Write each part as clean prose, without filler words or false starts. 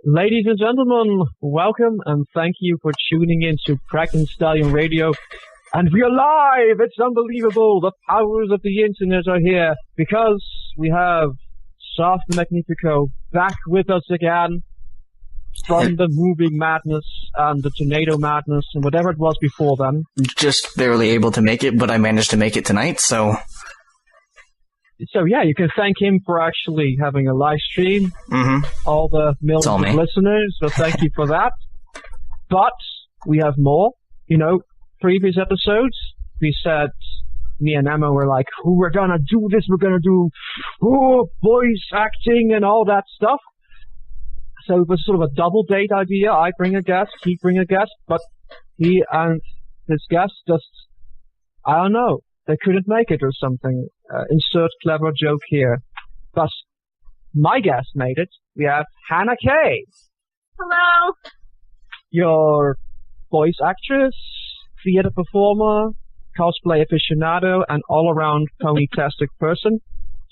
Ladies and gentlemen, welcome and thank you for tuning in to Pregnant Stallion Radio. And we are live! It's unbelievable! The powers of the internet are here because we have Soft Magnifico back with us again from the moving madness and the tornado madness and whatever it was before then. Just barely able to make it, but I managed to make it tonight, so... So yeah, you can thank him for actually having a live stream. Mm-hmm. All the millions of listeners, so thank you for that. But we have more. You know, previous episodes, we said, me and Emma were like, oh, we're gonna do this, we're gonna do voice acting and all that stuff. So it was sort of a double date idea. I bring a guest, he bring a guest, but he and his guest just, I don't know, they couldn't make it or something. Insert clever joke here. But my guest made it. We have Hannah Kay. Hello. Your voice actress, theater performer, cosplay aficionado, and all-around pony-tastic person.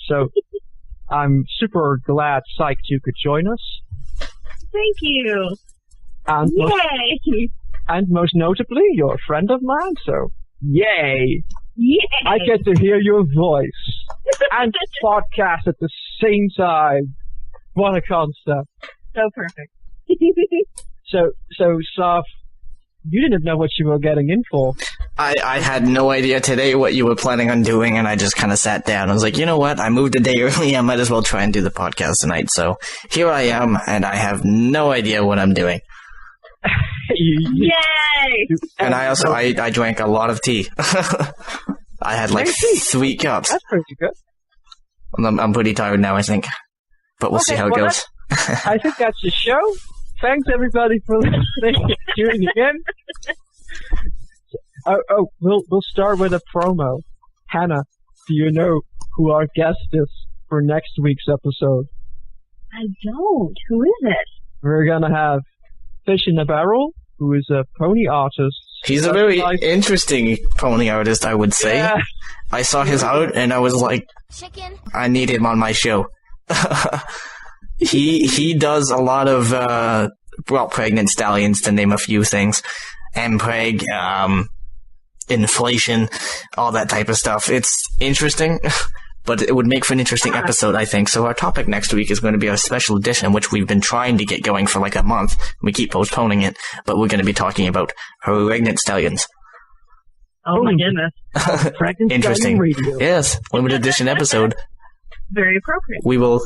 So I'm super glad, psyched you could join us. Thank you. And yay! Most notably, you're a friend of mine, so yay! Yay! I get to hear your voice and podcast at the same time. What a concept. So perfect. So, Soph, you didn't know what you were getting in for. I had no idea today what you were planning on doing, and I just kind of sat down. I was like, you know what? I moved a day early. I might as well try and do the podcast tonight. So here I am, and I have no idea what I'm doing. Yay! And I drank a lot of tea. I had like 3 cups. That's pretty good. I'm pretty tired now, I think. But we'll see how it goes. I think that's the show. Thanks everybody for listening and tuning in. We'll start with a promo. Hannah, do you know who our guest is for next week's episode? I don't. Who is it? We're gonna have Fish in a Barrel, who is a pony artist. He's a very interesting pony artist, I would say. Yeah. I saw his art and I was like, chicken. I need him on my show. He does a lot of Pregnant Stallions, to name a few things. Mpreg, inflation, all that type of stuff. It's interesting. But it would make for an interesting episode, I think. So our topic next week is going to be a special edition, which we've been trying to get going for like a month. We keep postponing it, but we're going to be talking about Pregnant Stallions. Oh my goodness. Pregnant Interesting. Stallion Radio. Yes, limited edition episode. Very appropriate. We will,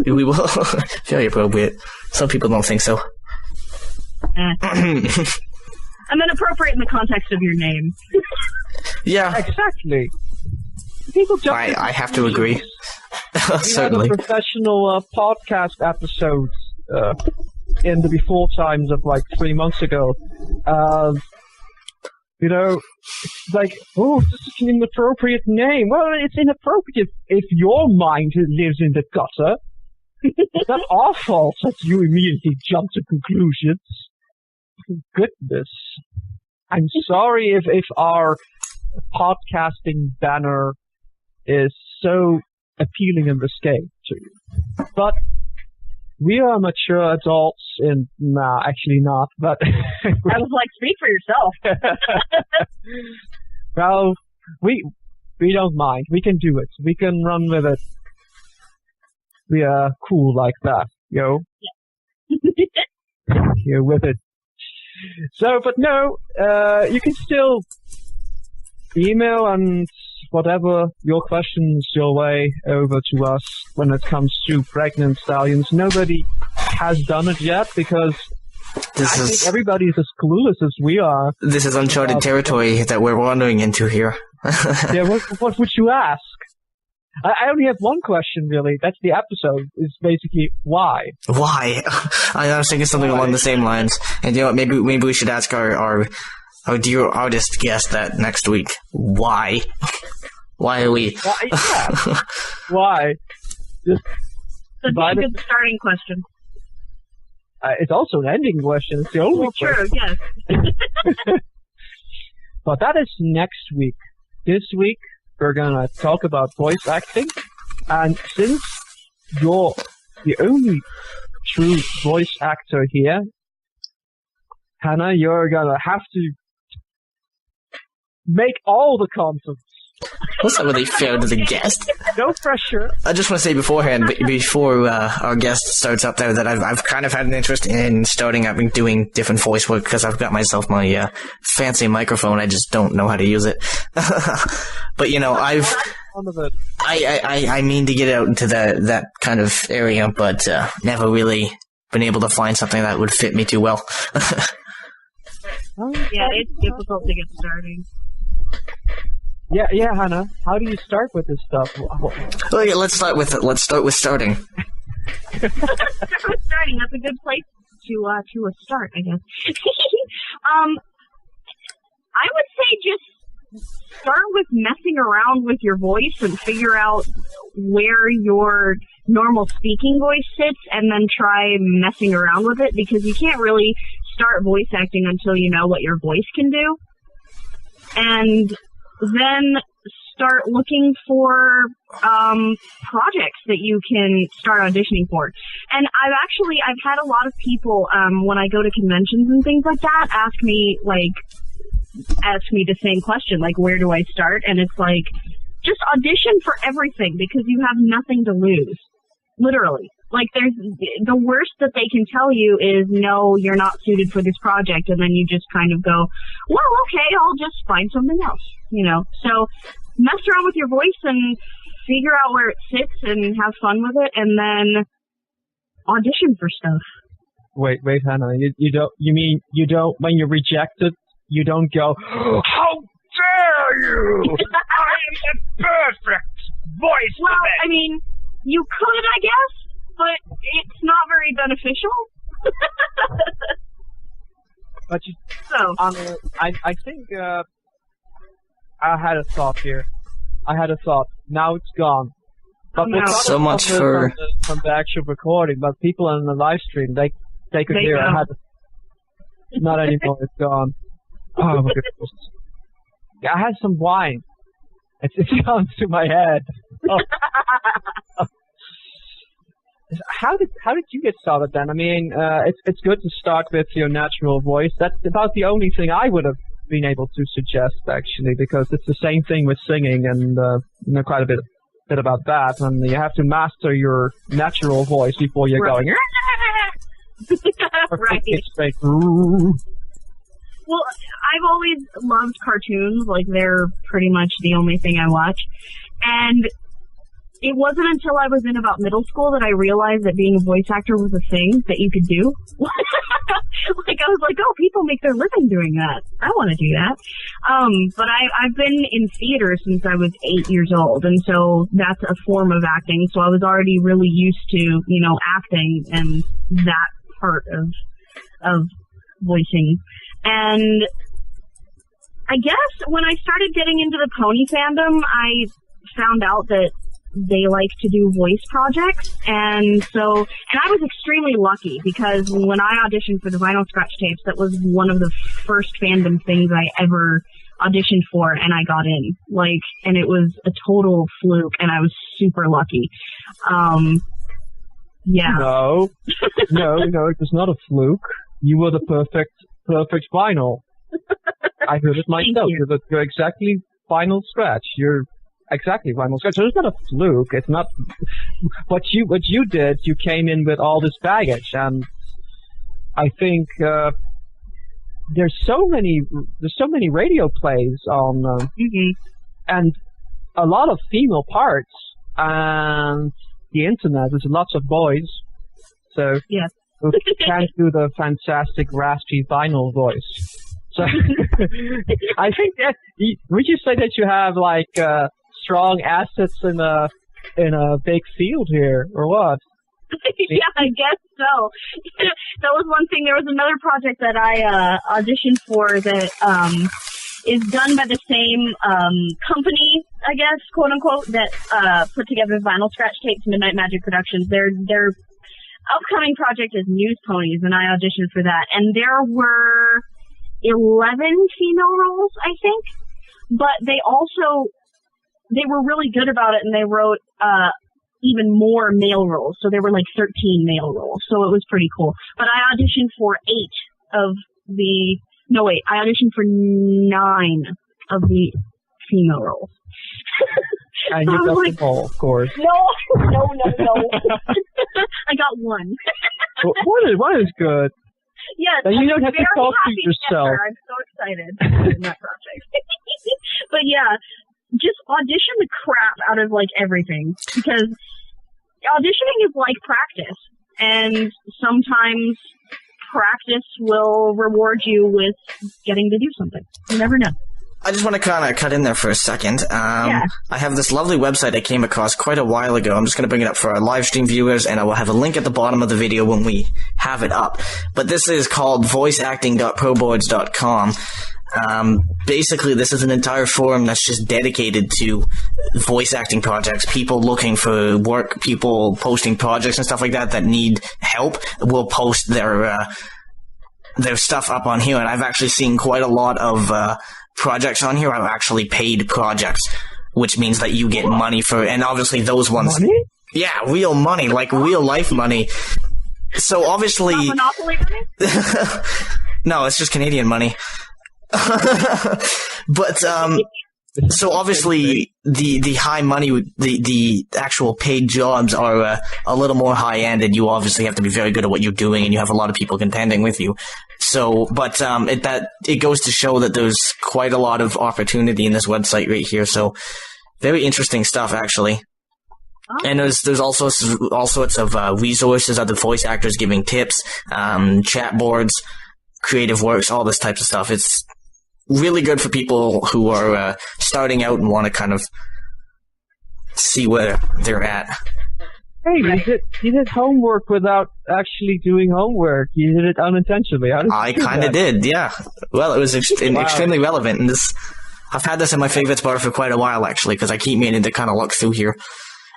very appropriate. Some people don't think so. I'm inappropriate in the context of your name. Yeah. Exactly. I have to agree. Certainly. We had a professional podcast episode in the before times of like 3 months ago. You know, it's like, oh, this is an inappropriate name. Well, it's inappropriate if your mind lives in the gutter. It's not our fault that you immediately jump to conclusions. Goodness. I'm sorry if our podcasting banner is so appealing and risque to you. But we are mature adults in... Nah, actually not, but... I was like, speak for yourself. Well, we don't mind. We can do it. We can run with it. We are cool like that, yo. Yeah. You're with it. So, but no, you can still email and whatever your questions your way over to us when it comes to Pregnant Stallions. Nobody has done it yet because I think everybody is as clueless as we are. This is uncharted territory that we're wandering into here. Yeah, what would you ask? I only have one question, really. That's the episode. Is basically why. Why? I was thinking something along the same lines. And you know what? Maybe we should ask our dear artist guest that next week. Why? Why are we? Yeah. Why? It's a good starting question. It's also an ending question. It's the only question. True, yes. But that is next week. This week, we're gonna talk about voice acting. And since you're the only true voice actor here. Hannah, you're gonna have to make all the content. That's not really fair to the guest. No pressure. I just want to say beforehand, before our guest starts up there, that I've kind of had an interest in starting up and doing different voice work because I've got myself my fancy microphone. I just don't know how to use it. But I mean to get out into that kind of area, but never really been able to find something that would fit me too well. Yeah, it's difficult to get started. Yeah, Hannah. How do you start with this stuff? Well, yeah, let's start with starting. Start with starting. That's a good place to start, I guess. I would say just start with messing around with your voice and figure out where your normal speaking voice sits, and then try messing around with it, because you can't really start voice acting until you know what your voice can do. And then start looking for projects that you can start auditioning for. And I've had a lot of people, when I go to conventions and things like that, ask me the same question, like, where do I start? And it's like, just audition for everything, because you have nothing to lose. Literally. Like, the worst that they can tell you is, no, you're not suited for this project, and then you just kind of go, well, okay, I'll just find something else, So, mess around with your voice and figure out where it sits and have fun with it, and then audition for stuff. Wait, Hannah, you don't, when you're rejected, you don't go, how dare you! I am the perfect voice Well, for I mean, you could, I guess, but it's not very beneficial. But So. I think I had a thought here. Now it's gone. But No. So much for from the actual recording. But people on the live stream, they could hear I had. Not anymore. It's gone. Oh my goodness. Yeah, I had some wine. It's gone to my head. Oh. How did you get started then? I mean, it's good to start with your natural voice. That's about the only thing I would have been able to suggest, actually, because it's the same thing with singing, and quite a bit about that. And you have to master your natural voice before you're going. Right. Straight. Well, I've always loved cartoons. Like, they're pretty much the only thing I watch. And it wasn't until I was in about middle school that I realized that being a voice actor was a thing that you could do. Like, I was like, oh, people make their living doing that. I want to do that. But I've been in theater since I was 8 years old, and so that's a form of acting. So I was already really used to, acting and that part of voicing. And I guess when I started getting into the pony fandom, I found out that they like to do voice projects, and I was extremely lucky, because when I auditioned for the vinyl scratch tapes, that was one of the first fandom things I ever auditioned for, and I got in. And it was a total fluke, and I was super lucky. Yeah. No, it was not a fluke. You were the perfect vinyl. I heard it myself. You're exactly vinyl scratch. You're exactly vinyl scratch. So it's not a fluke. It's not what you did. You came in with all this baggage, and I think there's so many radio plays on, and a lot of female parts, and the internet. There's lots of boys, so yes. who can't do the fantastic raspy vinyl voice. So I think that would you say that you have strong assets in a big field here, or what? Yeah, I guess so. That was one thing. There was another project that I auditioned for that is done by the same company, I guess, quote unquote, that put together Vinyl Scratch Tapes, Midnight Magic Productions. Their upcoming project is News Ponies, and I auditioned for that. And there were 11 female roles, I think, but they were really good about it, and they wrote even more male roles. So there were like 13 male roles. So it was pretty cool. But I auditioned for 9 of the female roles. And you got them all, of course. No. I got one. One is good. Yeah, and you don't have to talk to yourself. I'm so excited in that project. But yeah, just audition the crap out of like everything, because auditioning is like practice, and sometimes practice will reward you with getting to do something. You never know. I just want to kind of cut in there for a second. I have this lovely website I came across quite a while ago. I'm just going to bring it up for our live stream viewers, and I will have a link at the bottom of the video when we have it up. But this is called voiceacting.proboards.com. Basically, this is an entire forum that's just dedicated to voice acting projects. People looking for work, people posting projects and stuff like that need help will post their stuff up on here. And I've actually seen quite a lot of projects on here are actually paid projects, which means that you get money for, and obviously those ones, money? Yeah, real money, like real life money. So obviously, not Monopoly money? No, it's just Canadian money. But so obviously the high money, the actual paid jobs are a little more high end, and you obviously have to be very good at what you're doing, and you have a lot of people contending with you. So, but it goes to show that there's quite a lot of opportunity in this website right here. So, very interesting stuff actually. Oh. And there's all sorts of resources, other voice actors giving tips, chat boards, creative works, all this types of stuff. It's really good for people who are starting out and want to kind of see where they're at. Hey, you did homework without actually doing homework. You did it unintentionally. I kind of did, yeah. Well, it was extremely relevant. And I've had this in my favorites bar for quite a while, actually, because I keep meaning to kind of look through here.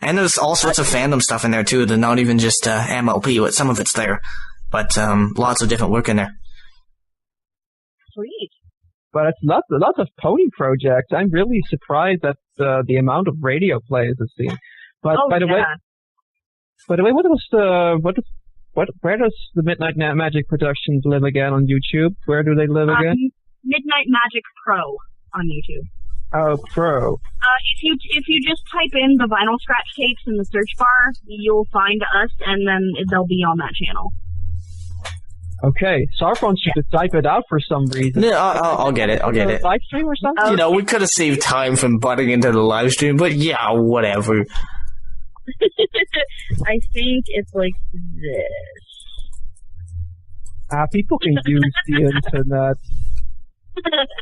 And there's all sorts of fandom stuff in there, too. They're not even just MLP, but some of it's there. But lots of different work in there. Sweet. But it's lots of pony projects. I'm really surprised at the amount of radio plays I've seen. But by the way, where does the Midnight Magic Productions live again on YouTube? Where do they live again? Midnight Magic Pro on YouTube. Oh, Pro. If you just type in the vinyl scratch tapes in the search bar, you'll find us, and then they'll be on that channel. Okay, Sarfon should type it out for some reason. Yeah, I'll get it. Live stream or something? Okay. You know, we could have saved time from butting into the live stream, but yeah, whatever. I think it's like this. People can use the internet.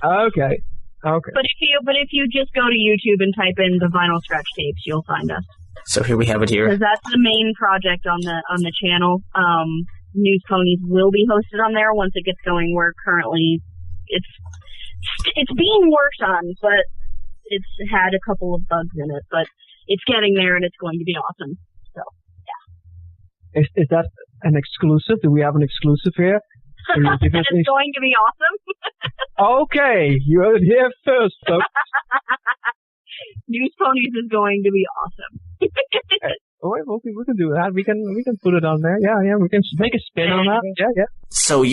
Okay. But if you just go to YouTube and type in the vinyl scratch tapes, you'll find us. So here we have it here. Because that's the main project on the channel. News Ponies will be hosted on there once it gets going. We're currently it's being worked on, but it's had a couple of bugs in it, but it's getting there and it's going to be awesome. So yeah. Is that an exclusive? Do we have an exclusive here? It's going to be awesome. Okay, you heard it here first, folks. News Ponies is going to be awesome. We can do that. We can put it on there. Yeah. We can make a spin on that. Yeah. So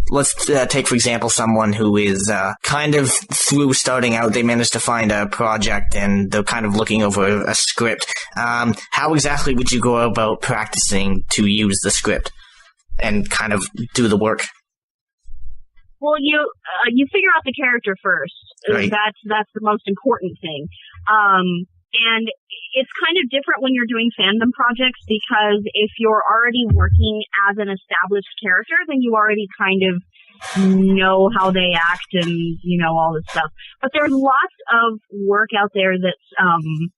let's take, for example, someone who is kind of through starting out. They managed to find a project and they're kind of looking over a script. How exactly would you go about practicing to use the script and kind of do the work? Well, you figure out the character first. Right. That's the most important thing. And it's kind of different when you're doing fandom projects, because if you're already working as an established character, then you already kind of know how they act and you know all this stuff. But there's lots of work out there that's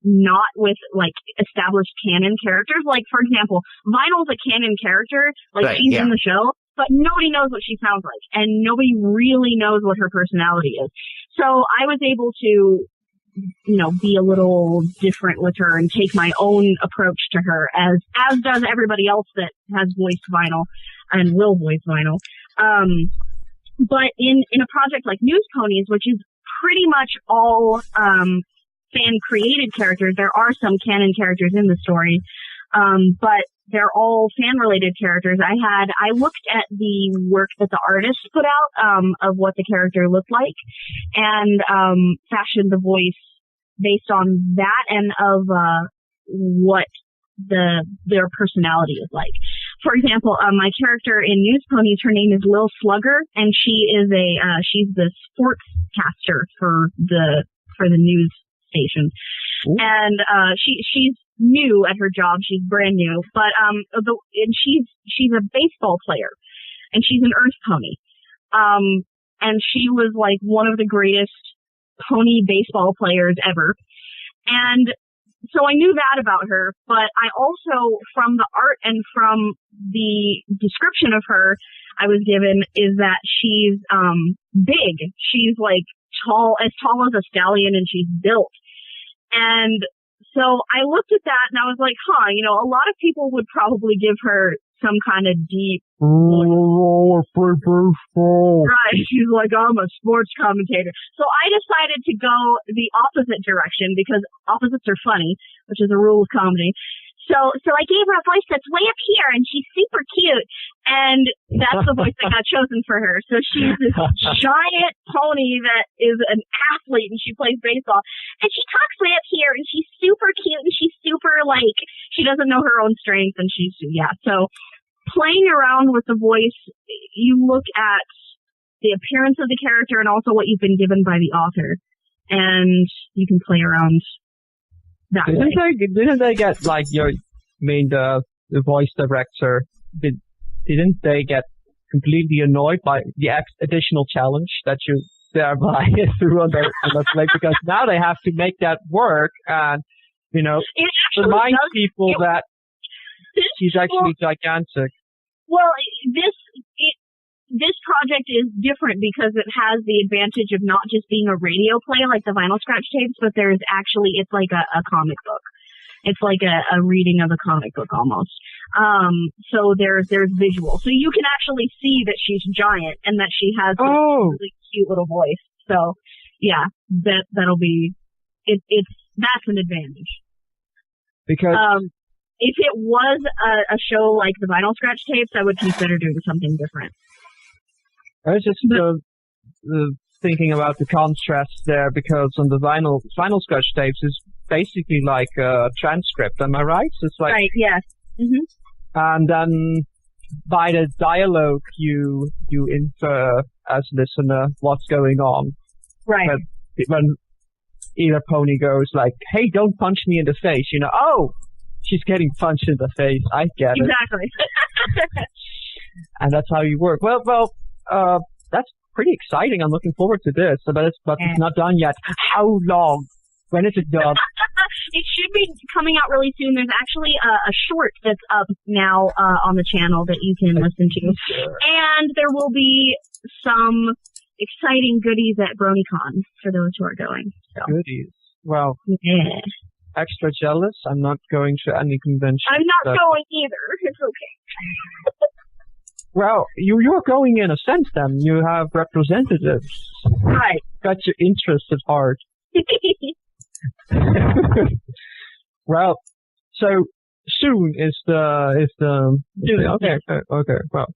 not with like established canon characters. Like, for example, Vinyl's a canon character, like she's in the show, but nobody knows what she sounds like, and nobody really knows what her personality is. So I was able to, be a little different with her and take my own approach to her, as does everybody else that has voiced Vinyl and will voice Vinyl. But in a project like News Ponies, which is pretty much all fan-created characters. There are some canon characters in the story, but they're all fan-related characters. I looked at the work that the artist put out of what the character looked like, and fashioned the voice based on that and of what their personality is like. For example, my character in News Ponies, her name is Lil Slugger, and she's the sportscaster for the news station. Ooh. And she's new at her job. She's brand new, but she's a baseball player, and she's an Earth pony. And she was like one of the greatest pony baseball players ever. And so I knew that about her, but I also, from the art and from the description of her I was given, is that she's big. She's like as tall as a stallion, and she's built. And so I looked at that and I was like, a lot of people would probably give her some kind of deep right. She's like, I'm a sports commentator. So I decided to go the opposite direction because opposites are funny, which is a rule of comedy. So I gave her a voice that's way up here, and she's super cute, and that's the voice that got chosen for her. So she's this giant pony that is an athlete, and she plays baseball, and she talks way up here, and she's super cute, and she's super, she doesn't know her own strength, and so playing around with the voice, you look at the appearance of the character and also what you've been given by the author, and you can play around that way. Didn't they get, the voice director, didn't they get completely annoyed by the additional challenge that you thereby threw on the plate? Because now they have to make that work and, remind people that she's actually gigantic. Well, this project is different because it has the advantage of not just being a radio play like the vinyl scratch tapes, but it's like a comic book. It's like a reading of a comic book almost. So there's visual. So you can actually see that she's giant and that she has this really cute little voice. So yeah, that'll be, that's an advantage. Because, if it was a show like the vinyl scratch tapes, I would consider doing something different. I was just thinking about the contrast there, because on the vinyl scratch tapes is basically like a transcript. Am I right? It's like, right. Yes. Mm-hmm. And then by the dialogue, you infer as a listener what's going on. Right. When either pony goes like, "Hey, don't punch me in the face," oh, she's getting punched in the face. I get it. Exactly. And that's how you work. Well, that's pretty exciting. I'm looking forward to this. But it's not done yet. How long? When is it done? It should be coming out really soon. There's actually a short that's up now on the channel that you can listen to. Sure. And there will be some exciting goodies at BronyCon for those who are going. So. Goodies. Well, yeah. Extra jealous. I'm not going to any convention. I'm not going either. It's okay. Well, you're going in a sense then. You have representatives. Right. Got your interests at heart. Well, so soon is the okay. Well,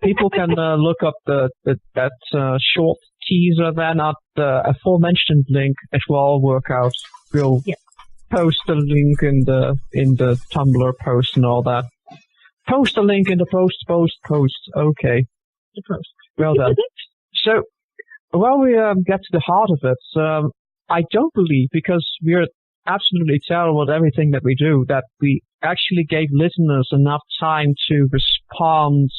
people can look up that short teaser then at the aforementioned link. It will all work out. We'll post the link in the Tumblr post and all that. Post a link in the post. Okay. The post. Well done. So, while we get to the heart of it, I don't believe, because we're absolutely terrible at everything that we do, that we actually gave listeners enough time to respond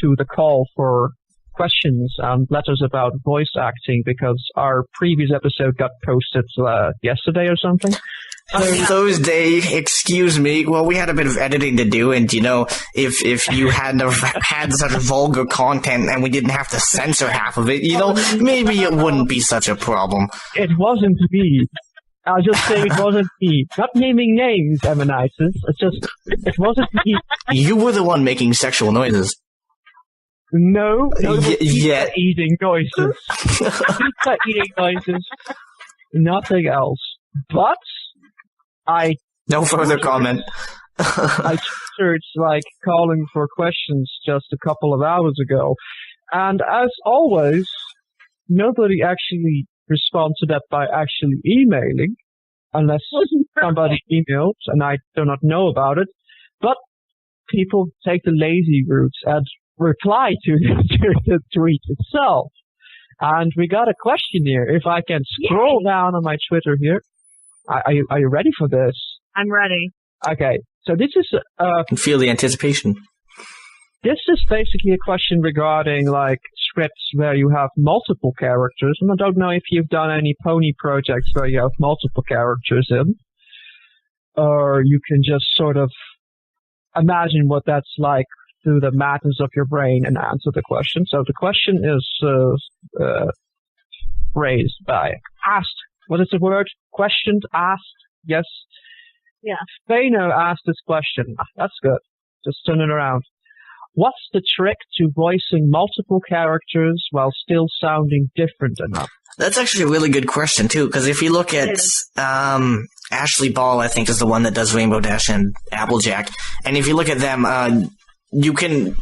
to the call for questions and letters about voice acting, because our previous episode got posted yesterday or something. Thursday, excuse me. Well, we had a bit of editing to do, and if you hadn't had such vulgar content and we didn't have to censor half of it, maybe it wouldn't be such a problem. It wasn't me. I'll just say it wasn't me. Not naming names, Amonisis. It wasn't me. You were the one making sexual noises. No, yeah. Eating noises. Pizza eating noises. nothing else. But no further comment. I twittered, calling for questions just a couple of hours ago. And as always, nobody actually responds to that by actually emailing, unless somebody emails and I do not know about it. But people take the lazy route and reply to the tweet itself. And we got a question here. If I can scroll down on my Twitter here. Are you ready for this? I'm ready. Okay. So this is I can feel the anticipation. This is basically a question regarding scripts where you have multiple characters, and I don't know if you've done any pony projects where you have multiple characters in, or you can just sort of imagine what that's like through the madness of your brain and answer the question. So the question is raised by asked. What is the word? Questioned, asked. Yes. Yeah. Spano asked this question. That's good. Just turn it around. What's the trick to voicing multiple characters while still sounding different enough? That's actually a really good question, too, because if you look at Ashley Ball, I think, is the one that does Rainbow Dash and Applejack. And if you look at them, you can...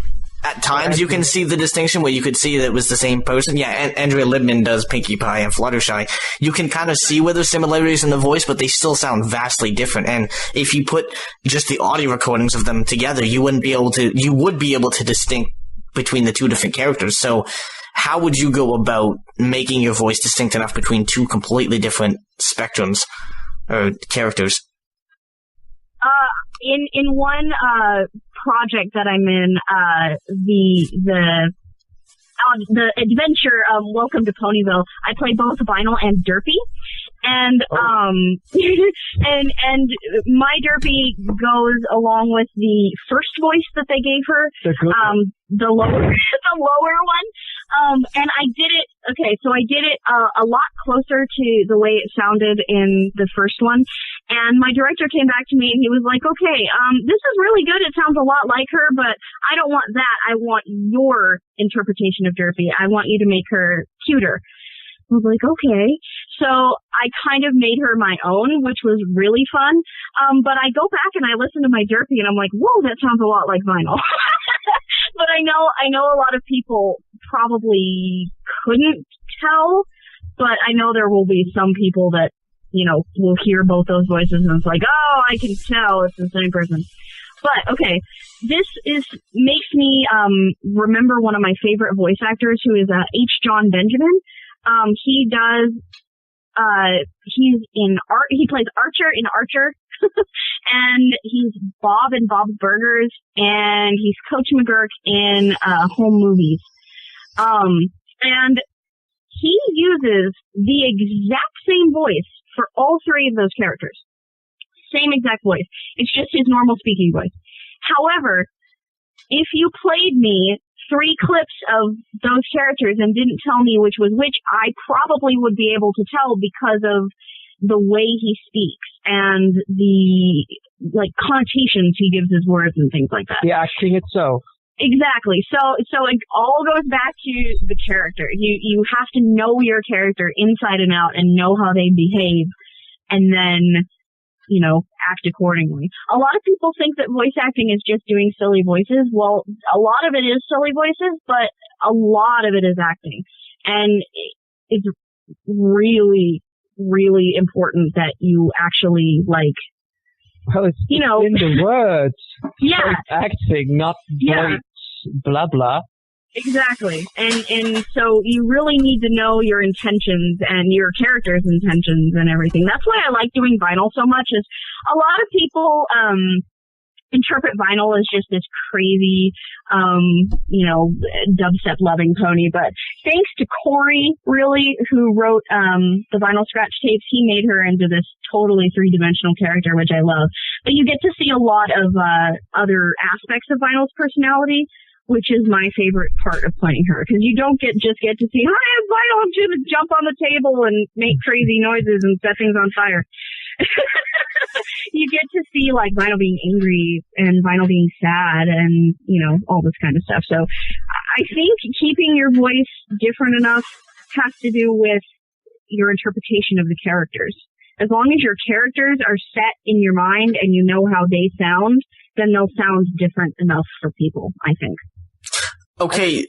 At times, you can see the distinction where you could see that it was the same person. Yeah, Andrea Libman does Pinkie Pie and Fluttershy. You can kind of see where there's similarities in the voice, but they still sound vastly different. And if you put just the audio recordings of them together, you would be able to distinct between the two different characters. So how would you go about making your voice distinct enough between two completely different spectrums or characters? In one project that I'm in, the adventure Welcome to Ponyville, I play both Vinyl and Derpy. And and my Derpy goes along with the first voice that they gave her, the lower one. And I did it. Okay, so I did it a lot closer to the way it sounded in the first one. And my director came back to me and he was like, "Okay, this is really good. It sounds a lot like her, but I don't want that. I want your interpretation of Derpy. I want you to make her cuter." I was like, okay. So I kind of made her my own, which was really fun. But I go back and I listen to my Derpy and I'm like, whoa, that sounds a lot like Vinyl. But I know a lot of people probably couldn't tell, but I know there will be some people that, will hear both those voices and it's like, oh, I can tell it's the same person. But, okay, this makes me remember one of my favorite voice actors who is H. John Benjamin. He plays Archer in Archer, and he's Bob in Bob's Burgers, and he's Coach McGurk in Home Movies. And he uses the exact same voice for all three of those characters. Same exact voice. It's just his normal speaking voice. However, if you played me 3 clips of those characters and didn't tell me which was which, I probably would be able to tell because of the way he speaks and the connotations he gives his words and things like that. The acting itself. Exactly. So it all goes back to the character. You have to know your character inside and out and know how they behave, and then act accordingly. A lot of people think that voice acting is just doing silly voices. Well, a lot of it is silly voices, but a lot of it is acting. And it's really, really important that you actually well, it's in the words. Yeah. It's acting, not voice, blah, blah. Exactly. And so you really need to know your intentions and your character's intentions and everything. That's why I like doing Vinyl so much, is a lot of people interpret Vinyl as just this crazy, dubstep loving pony. But thanks to Corey, really, who wrote the Vinyl scratch tapes, he made her into this totally 3-dimensional character, which I love. But you get to see a lot of other aspects of Vinyl's personality, which is my favorite part of playing her, because you don't just get to see, hi, I'm Vinyl, I'm going to jump on the table and make crazy noises and set things on fire. You get to see Vinyl being angry and Vinyl being sad and all this kind of stuff. So I think keeping your voice different enough has to do with your interpretation of the characters. As long as your characters are set in your mind and you know how they sound, then they'll sound different enough for people, I think. Okay.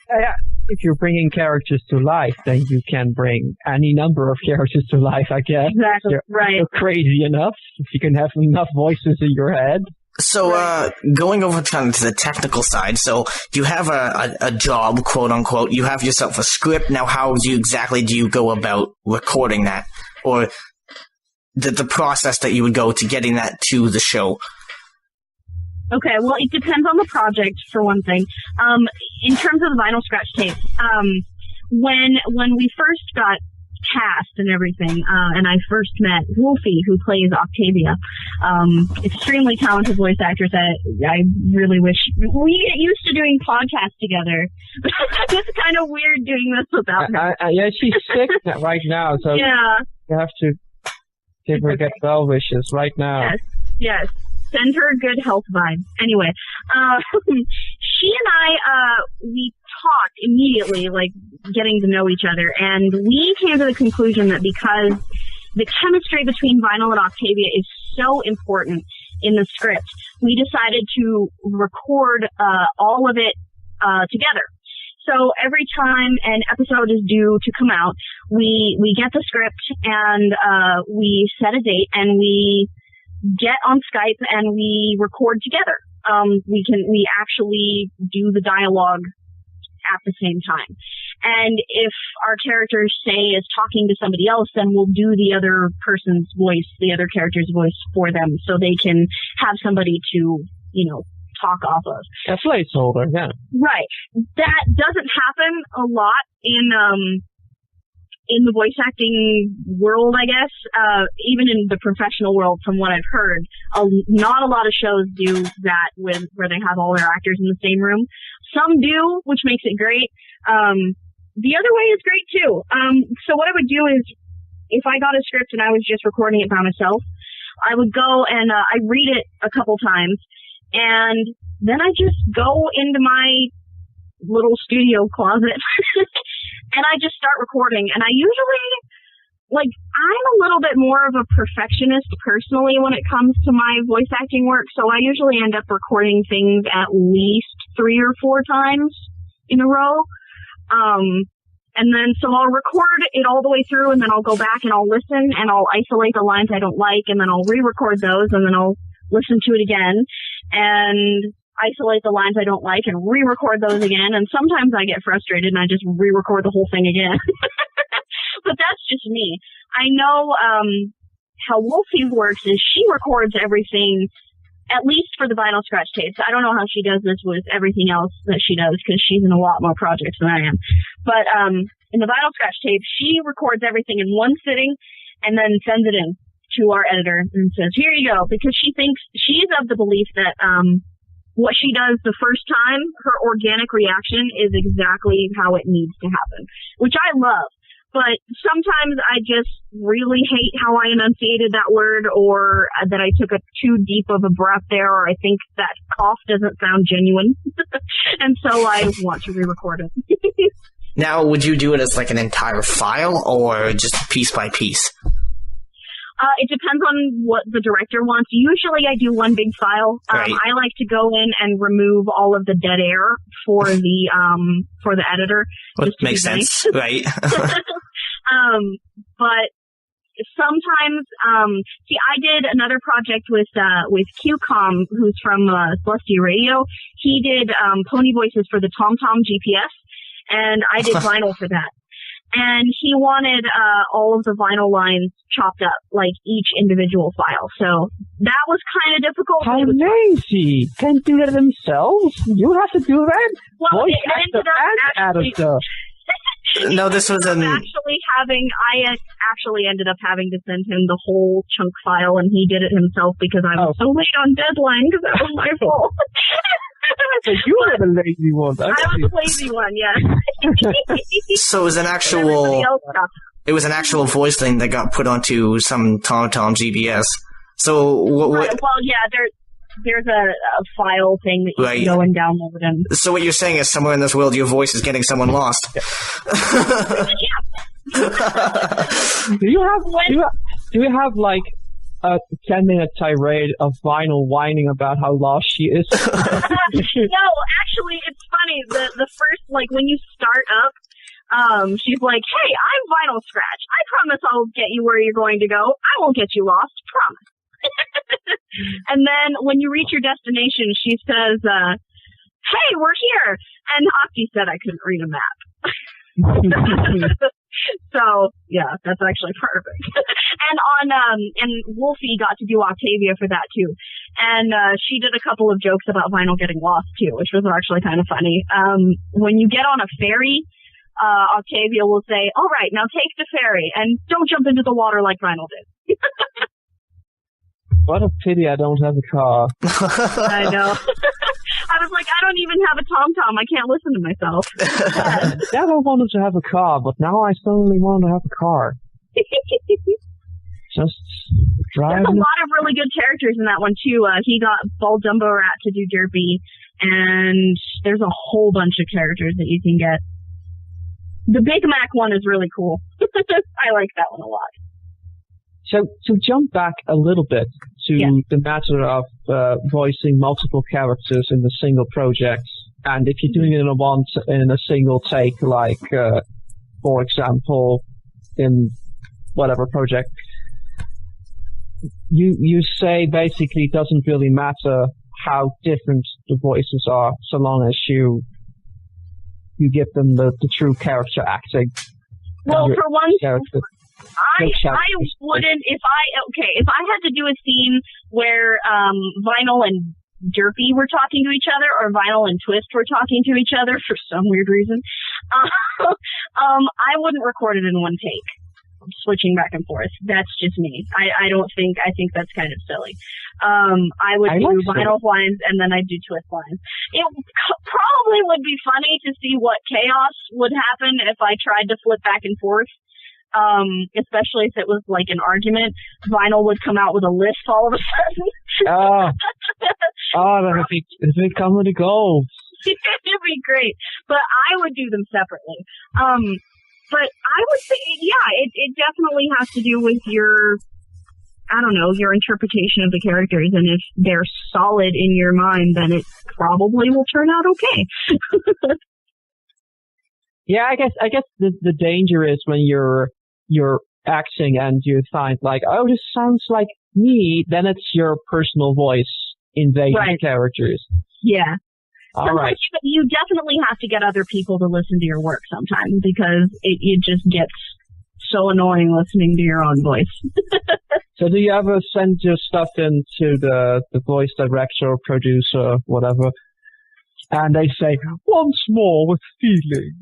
If you're bringing characters to life, then you can bring any number of characters to life, I guess. Exactly, right. You're crazy enough. If you can have enough voices in your head. So, going over kind of to the technical side, so you have a job, quote unquote, you have yourself a script. Now, how exactly do you go about recording that? Or the process that you would go to getting that to the show? Okay, well, it depends on the project, for one thing. In terms of the vinyl scratch tapes, when we first got cast and everything, and I first met Wolfie, who plays Octavia, extremely talented voice actress that I really wish we get used to doing podcasts together. It's kind of weird doing this without her. Yeah, she's sick right now, so yeah. You have to give her get well wishes right now. Yes. Send her good health vibes. Anyway, she and I, we talked immediately, like getting to know each other, and we came to the conclusion that because the chemistry between Vinyl and Octavia is so important in the script, we decided to record all of it together. So every time an episode is due to come out, we get the script and we set a date and we get on Skype and we record together. We actually do the dialogue at the same time. And if our character, say, is talking to somebody else, then we'll do the other person's voice, the other character's voice for them, so they can have somebody to, talk off of. A placeholder, yeah. Right. That doesn't happen a lot in the voice acting world, I guess, even in the professional world, from what I've heard. Not a lot of shows do that where they have all their actors in the same room. Some do, which makes it great. The other way is great too. So what I would do is, if I got a script and I was just recording it by myself, I would go and I read it a couple times, and then I just go into my little studio closet and I just start recording. And I usually, I'm a little bit more of a perfectionist personally when it comes to my voice acting work, so I usually end up recording things at least 3 or 4 times in a row. And then, so I'll record it all the way through, and then I'll go back and I'll listen, and I'll isolate the lines I don't like, and then I'll re-record those, and then I'll listen to it again, and isolate the lines I don't like, and re-record those again. And sometimes I get frustrated, and I just re-record the whole thing again. But that's just me. I know how Wolfie works is she records everything, at least for the vinyl scratch tapes. I don't know how she does this with everything else that she does, because she's in a lot more projects than I am. But in the vinyl scratch tape, she records everything in one sitting and then sends it in to our editor and says, here you go, because she's of the belief that what she does the first time, her organic reaction is exactly how it needs to happen, which I love. But sometimes I just really hate how I enunciated that word, or that I took a too deep of a breath there, or I think that cough doesn't sound genuine. And so I want to re-record it. Now, would you do it as like an entire file, or just piece by piece? It depends on what the director wants. Usually I do one big file. Right. I like to go in and remove all of the dead air for the editor. Well, makes sense, right? But sometimes, I did another project with QCOM, who's from Celestia Radio. He did pony voices for the TomTom GPS, and I did vinyl for that. And he wanted all of the vinyl lines chopped up, like each individual file. So that was kind of difficult. How lazy! Can't do that themselves. You have to do that. Well, Voice it ended up actually. No, this was I actually ended up having to send him the whole chunk file, and he did it himself because I was so late on deadline, because that was my fault. So you were the lazy one. I was the lazy one, yeah. So it was an actual voice thing that got put onto some TomTom GBS. So what? Well, yeah, there's a file thing that you can go and download. And so what you're saying is, somewhere in this world, your voice is getting someone lost. Yeah, Do you have like a 10-minute tirade of Vinyl whining about how lost she is? No, actually, it's funny. The first, like, when you start up, she's like, hey, I'm Vinyl Scratch. I promise I'll get you where you're going to go. I won't get you lost. Promise. And then when you reach your destination, she says, hey, we're here. And Octi said I couldn't read a map. So, yeah, that's actually perfect. And and Wolfie got to do Octavia for that too. And, she did a couple of jokes about Vinyl getting lost too, which was actually kind of funny. When you get on a ferry, Octavia will say, all right, now take the ferry and don't jump into the water like Vinyl did. What a pity I don't have a car. I know. I was like, I don't even have a TomTom. I can't listen to myself. Dad, I wanted to have a car, but now I suddenly want to have a car. Just driving. There's a lot of really good characters in that one, too. He got Bald Dumbo Rat to do Derpy, and there's a whole bunch of characters that you can get. The Big Mac one is really cool. I like that one a lot. So to jump back a little bit to the matter of voicing multiple characters in a single project, and if you're doing it in a single take, like for example, in whatever project, you say basically it doesn't really matter how different the voices are, so long as you give them the true character acting. Well, for one, I wouldn't, if I had to do a scene where Vinyl and Derpy were talking to each other, or Vinyl and Twist were talking to each other for some weird reason, I wouldn't record it in one take, switching back and forth. That's just me. I think that's kind of silly. I would do Vinyl lines and then I'd do Twist lines. It probably would be funny to see what chaos would happen if I tried to flip back and forth. Especially if it was like an argument. Vinyl would come out with a list all of a sudden. That'd be comedy gold. It'd be great. But I would do them separately. But I would say, it definitely has to do with your interpretation of the characters. And if they're solid in your mind, then it probably will turn out okay. Yeah, I guess the danger is when you're acting and you find like, oh, this sounds like me, then it's your personal voice invading characters. Yeah. All right. You definitely have to get other people to listen to your work sometimes, because it just gets so annoying listening to your own voice. So do you ever send your stuff into the voice director or producer, whatever, and they say, once more with feeling?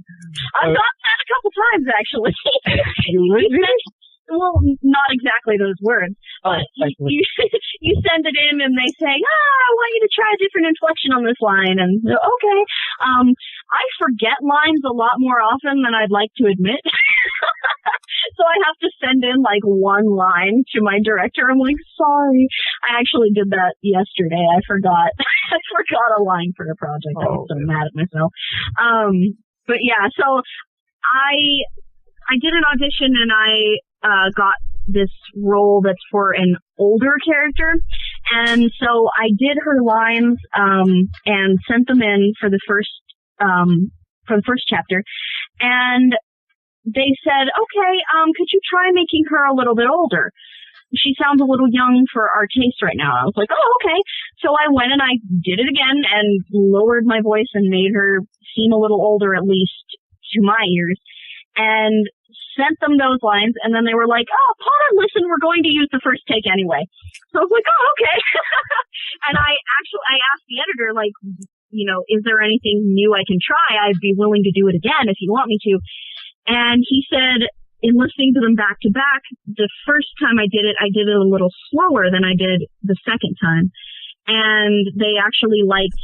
I've got that a couple times, actually. You really? Well, not exactly those words, but you send it in and they say, I want you to try a different inflection on this line, and okay. I forget lines a lot more often than I'd like to admit. So I have to send in like one line to my director. I'm like, sorry. I actually did that yesterday. I forgot. I forgot a line for a project. I was so mad at myself. But yeah, so I did an audition and I got this role that's for an older character. And so I did her lines, and sent them in for the first chapter. And they said, okay, could you try making her a little bit older? She sounds a little young for our taste right now. I was like, oh, okay. So I went and I did it again and lowered my voice and made her seem a little older, at least to my ears, and sent them those lines. And then they were like, oh, Potter, listen, we're going to use the first take anyway. So I was like, oh, okay. And I asked the editor, like, is there anything new I can try? I'd be willing to do it again if you want me to. And he said, in listening to them back to back, the first time I did it a little slower than I did the second time. And they actually liked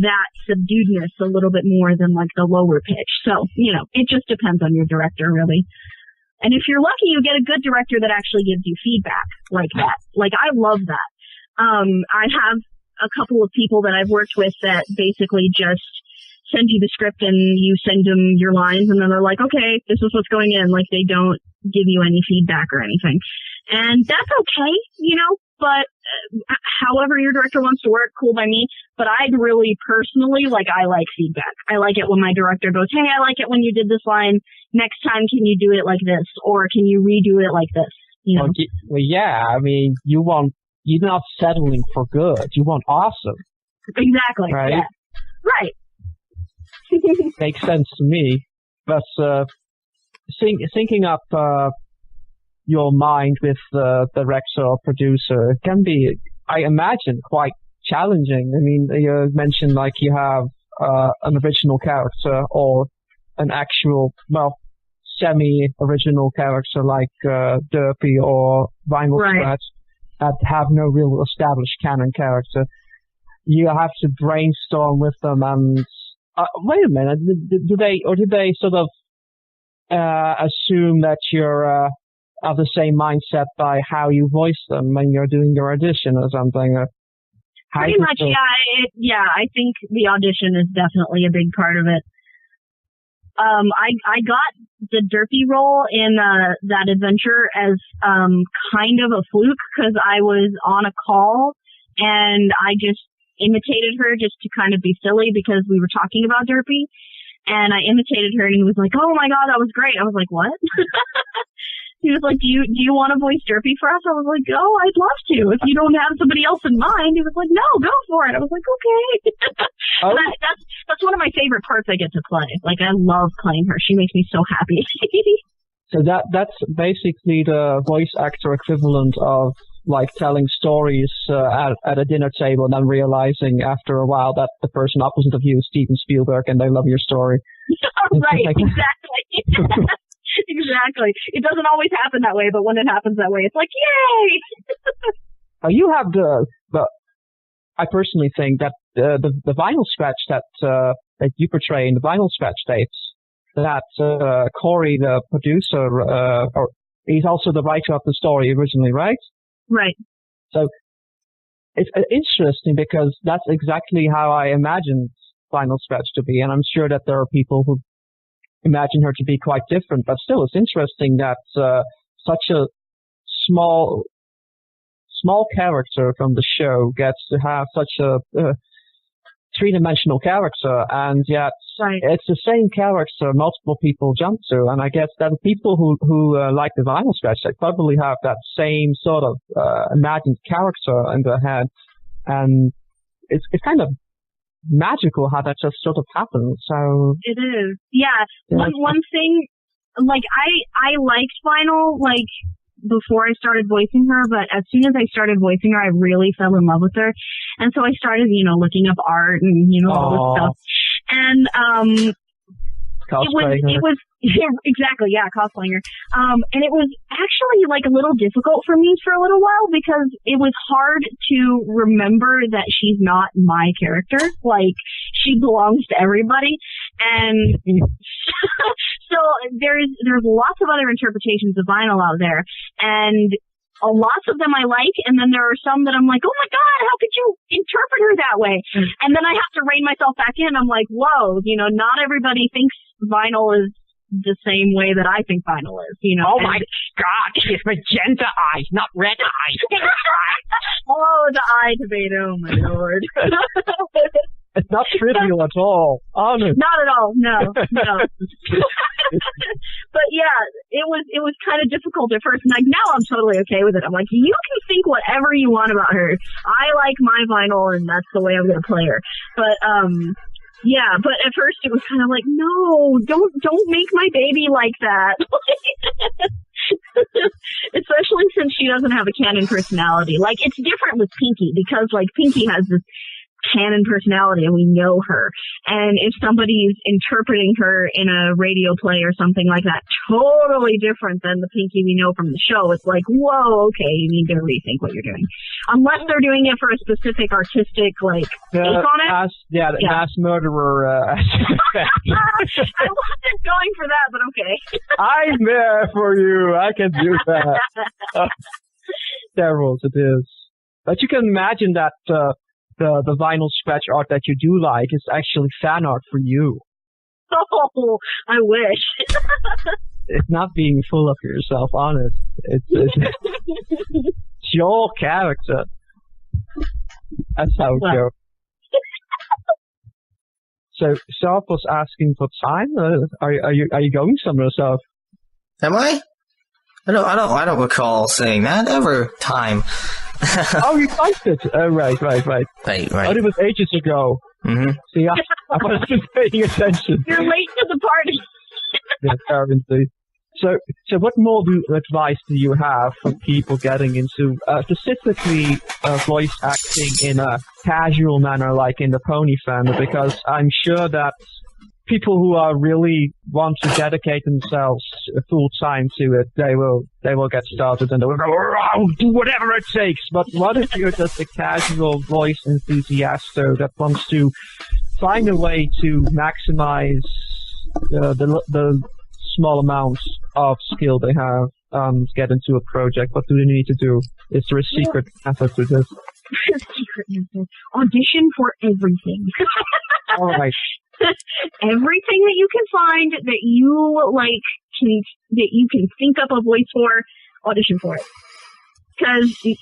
that subduedness a little bit more than like the lower pitch. So, it just depends on your director, really. And if you're lucky, you get a good director that actually gives you feedback like that. Like, I love that. I have a couple of people that I've worked with that basically just send you the script and you send them your lines, and then they're like, okay, this is what's going in. Like, they don't give you any feedback or anything. And that's okay, you know, but however your director wants to work, cool by me. But I'd really personally, like, I like feedback. I like it when my director goes, hey, I like it when you did this line. Next time, can you do it like this? Or can you redo it like this? You know? Well, yeah, I mean, you're not settling for good. You want awesome. Exactly. Right? Yeah. Right. Makes sense to me. But syncing up your mind with the director or producer can be, I imagine, quite challenging. I mean, you mentioned like you have an original character or an actual, well, semi-original character like Derpy or Vinyl Scratch that have no real established canon character. You have to brainstorm with them and wait a minute, do they sort of assume that you're of the same mindset by how you voice them when you're doing your audition or something? Pretty much, yeah. I think the audition is definitely a big part of it. I got the Derpy role in that adventure as kind of a fluke because I was on a call and I just imitated her just to kind of be silly because we were talking about Derpy, and I imitated her and he was like, oh my god, that was great. I was like, what? He was like, do you want to voice Derpy for us? I was like, oh, I'd love to. If you don't have somebody else in mind. He was like, no, go for it. I was like, okay. Oh. That's one of my favorite parts I get to play. Like, I love playing her. She makes me so happy. So that's basically the voice actor equivalent of like telling stories at a dinner table and then realizing after a while that the person opposite of you is Steven Spielberg and they love your story. Right, exactly. Exactly. It doesn't always happen that way, but when it happens that way, it's like, yay! You have I personally think that the Vinyl Scratch that you portray in the Vinyl Scratch tapes, that Corey, the producer, or he's also the writer of the story originally, right? Right. So it's interesting because that's exactly how I imagined Vinyl Scratch to be, and I'm sure that there are people who imagine her to be quite different, but still it's interesting that such a small character from the show gets to have such a three-dimensional character, and yet it's the same character multiple people jump to, and I guess that people who like the Vinyl Scratch, they probably have that same sort of imagined character in their head, and it's kind of magical how that just sort of happens. So it is. Yeah. One thing, like I liked Vinyl like before I started voicing her, but as soon as I started voicing her, I really fell in love with her, and so I started, looking up art and all this stuff, and it was exactly, yeah, cosplaying her. And it was actually like a little difficult for me for a little while because it was hard to remember that she's not my character. Like, she belongs to everybody. And so there's lots of other interpretations of Vinyl out there. And lots of them I like, and then there are some that I'm like, oh my god, how could you interpret her that way? And then I have to rein myself back in. I'm like, whoa, not everybody thinks Vinyl is the same way that I think Vinyl is, Oh my god, it's magenta eyes, not red eyes. Oh, the eye debate, oh my lord. It's not trivial at all, honest. Not at all, no. But yeah, it was kind of difficult at first, and like now I'm totally okay with it. I'm like, you can think whatever you want about her. I like my Vinyl, and that's the way I'm gonna play her. But yeah, but at first it was kind of like, no, don't make my baby like that. Especially since she doesn't have a canon personality. Like, it's different with Pinky because like Pinky has this canon personality and we know her, and if somebody's interpreting her in a radio play or something like that, totally different than the Pinky we know from the show, it's like, whoa, okay, you need to rethink what you're doing, unless they're doing it for a specific artistic like take on it. Mass murderer. I wasn't going for that, but okay. I'm there for you. I can do that. Terrible it is, but you can imagine that the vinyl scratch art that you do like is actually fan art for you. Oh, I wish. It's not being full of yourself, honest. It's your character. That's how it goes. So, Sarp was asking for time. Are you going somewhere, Sarp? Am I? I don't recall saying that ever. Time. Oh, you typed it. Right. Right. Oh, it was ages ago. Mm-hmm. See, I wasn't paying attention. You're late to the party. Yeah, apparently. So what more advice do you have for people getting into specifically voice acting in a casual manner, like in the Pony family? Because I'm sure that people who are really want to dedicate themselves full time to it, they will get started and they will go, I'll do whatever it takes. But what if you're just a casual voice enthusiast that wants to find a way to maximize the small amounts of skill they have, get into a project? What do they need to do? Is there a secret method to this? Secret method. Audition for everything. All right. Everything that you can find that you that you can think up a voice for, audition for it. Because if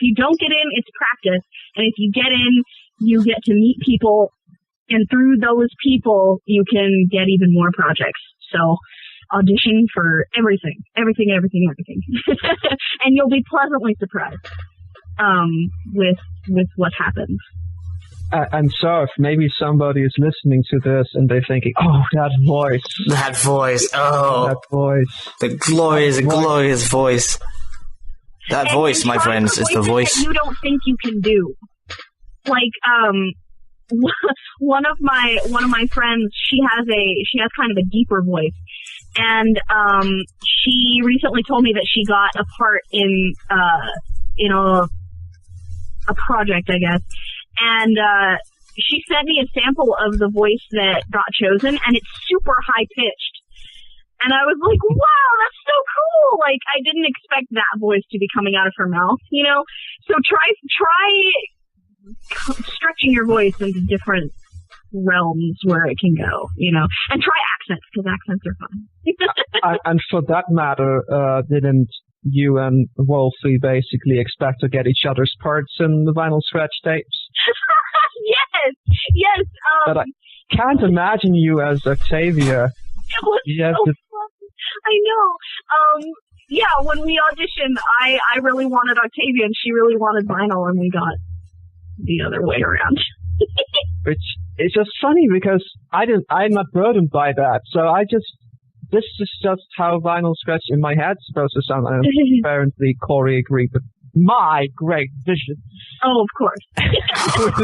you don't get in, it's practice, and if you get in, you get to meet people, and through those people, you can get even more projects. So audition for everything. And you'll be pleasantly surprised with what happens. And so if maybe somebody is listening to this and they're thinking, oh, that voice. Oh. That voice. The glorious voice. That voice, my friends, is the voice. That you don't think you can do. Like, one of my friends, she has kind of a deeper voice, and she recently told me that she got a part in a project, I guess, and she sent me a sample of the voice that got chosen, and it's super high pitched, and I was like, wow, that's so cool! Like, I didn't expect that voice to be coming out of her mouth, you know. So try stretching your voice into different realms where it can go, you know, and try accents, because accents are fun. And for that matter, didn't you and Wolfie basically expect to get each other's parts in the vinyl scratch tapes? Yes. But I can't imagine you as Octavia. It was so fun. I know. Yeah, when we auditioned, I really wanted Octavia, and she really wanted vinyl, and we got the other way around. Which is just funny because I'm not burdened by that. So this is just how vinyl scratch in my head is supposed to sound. And apparently Corey agreed with my great vision. Oh, of course.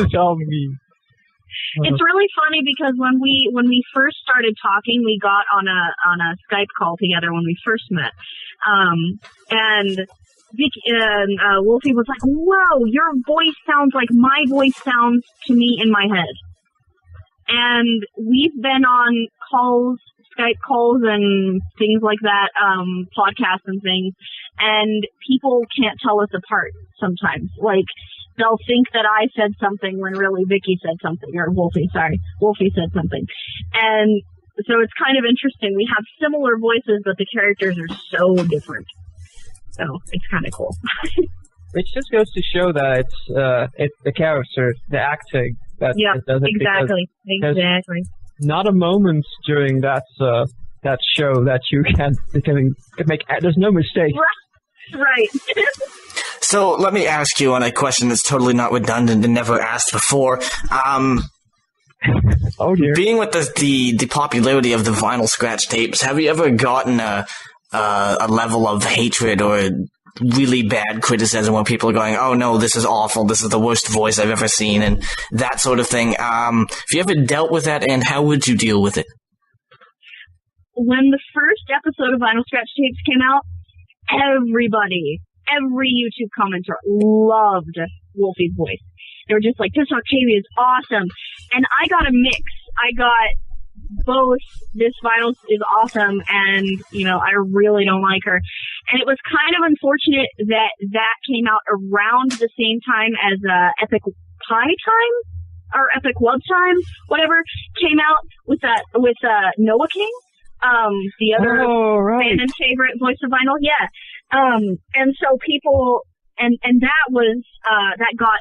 It's all me. It's really funny because when we first started talking, we got on a Skype call together when we first met. And Vicky and Wolfie was like, "Whoa, your voice sounds like my voice sounds to me in my head." And we've been on calls, Skype calls, and things like that, podcasts and things, and people can't tell us apart sometimes. Like, they'll think that I said something when really Vicky said something, or Wolfie said something, and so it's kind of interesting. We have similar voices, but the characters are so different. So it's kind of cool. Which just goes to show that it's the character, the acting that does it. Exactly. Not a moment during that show that you can make. There's no mistake. Right. So let me ask you on a question that's totally not redundant and never asked before. Oh dear. Being with the popularity of the vinyl scratch tapes, have you ever gotten a level of hatred or really bad criticism when people are going, "Oh no, this is awful, this is the worst voice I've ever seen," and that sort of thing? Have you ever dealt with that, and how would you deal with it? When the first episode of Vinyl Scratch Tapes came out, every YouTube commenter loved Wolfie's voice. They were just like, "This Octavia is awesome." And I got a mix. I got both, this vinyl is awesome, and, you know, I really don't like her. And it was kind of unfortunate that came out around the same time as Epic High Time or Epic Love Time, whatever, came out with Noah King, the other fan and favorite voice of vinyl. Yeah. And so people, and that was, that got,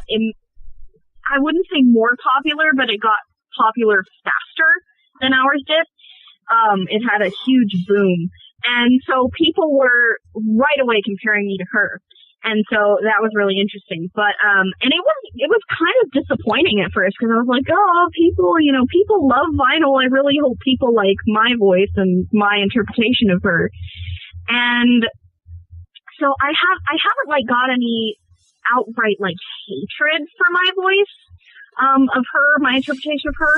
I wouldn't say more popular, but it got popular faster than ours did. It had a huge boom. And so people were right away comparing me to her. And so that was really interesting. But, and it was kind of disappointing at first because I was like, oh, people love vinyl. I really hope people like my voice and my interpretation of her. And so I haven't like got any outright like hatred for my voice, of her, my interpretation of her.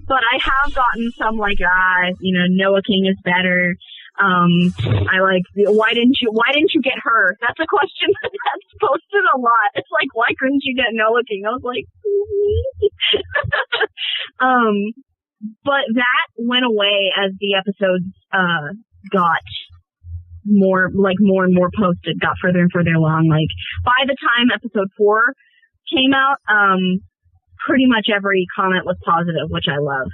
But I have gotten some like, Noah King is better. I like, why didn't you get her? That's a question that's posted a lot. It's like, why couldn't you get Noah King? I was like, but that went away as the episodes, got more and more posted, got further and further along. Like, by the time episode 4 came out, pretty much every comment was positive, which I love.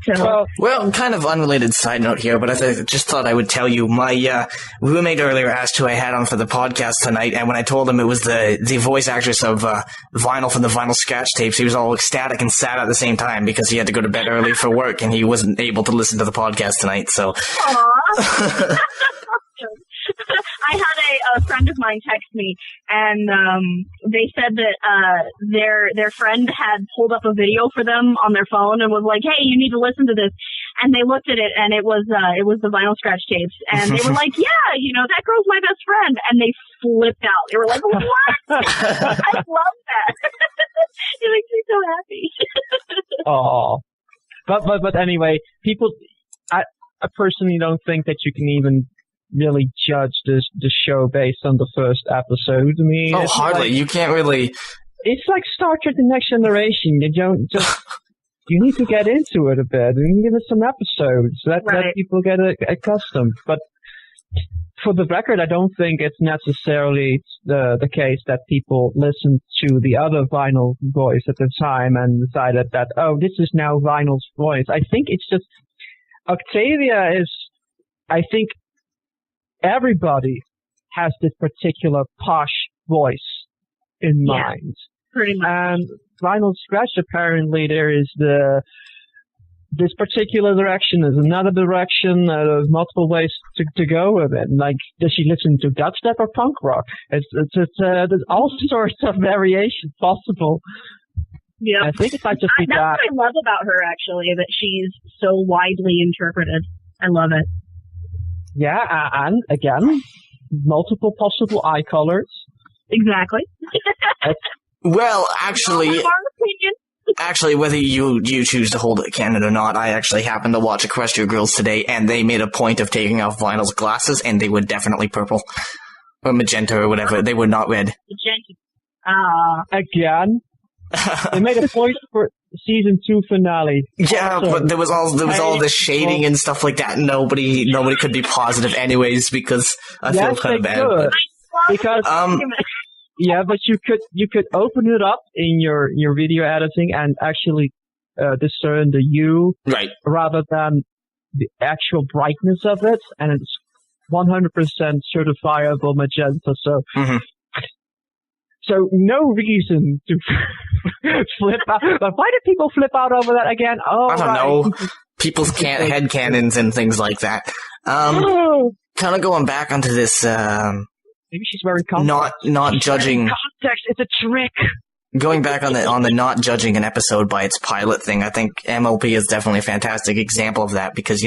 So, well, kind of unrelated side note here, but I just thought I would tell you. My roommate earlier asked who I had on for the podcast tonight, and when I told him it was the voice actress of Vinyl from the Vinyl Scratch Tapes, he was all ecstatic and sad at the same time because he had to go to bed early for work, and he wasn't able to listen to the podcast tonight, so... Aww. I had a friend of mine text me, and they said that their friend had pulled up a video for them on their phone and was like, "Hey, you need to listen to this." And they looked at it, and it was the Vinyl Scratch Tapes, and they were like, "Yeah, that girl's my best friend." And they flipped out. They were like, "What? I love that." It makes me so happy. Oh, but anyway, people, I personally don't think that you can even really judge the show based on the first episode. I mean, hardly. You can't really. It's like Star Trek: The Next Generation. You don't just. You need to get into it a bit and give it some episodes. Let people get accustomed. But for the record, I don't think it's necessarily the case that people listened to the other Vinyl voice at the time and decided that, oh, this is now Vinyl's voice. I think it's just Octavia is. I think. Everybody has this particular posh voice in mind. Pretty much. And Vinyl Scratch, apparently, there is this particular direction, there's another direction, there's multiple ways to go with it. Like, does she listen to dubstep or punk rock? There's all sorts of variations possible. Yeah. I think it might just be that's what I love about her, actually, that she's so widely interpreted. I love it. Yeah, and again, multiple possible eye colors. Exactly. Well, actually, whether you choose to hold it canon or not, I actually happened to watch Equestria Girls today, and they made a point of taking off Vinyl's glasses, and they were definitely purple. Or magenta or whatever. They were not red. Magenta. Again? They made a point for season 2 finale. Yeah, but there was all the shading and stuff like that. Nobody could be positive anyways because I feel kind of bad. But, because yeah, but you could open it up in your video editing and actually discern the hue rather than the actual brightness of it, and it's 100% certifiable magenta. So. Mm-hmm. So no reason to flip out. But why did people flip out over that again? Oh, I don't know. People's headcanons and things like that. Kind of going back onto this. Maybe she's wearing context. Not judging. Context. It's a trick. Going back on the not judging an episode by its pilot thing, I think MLP is definitely a fantastic example of that because,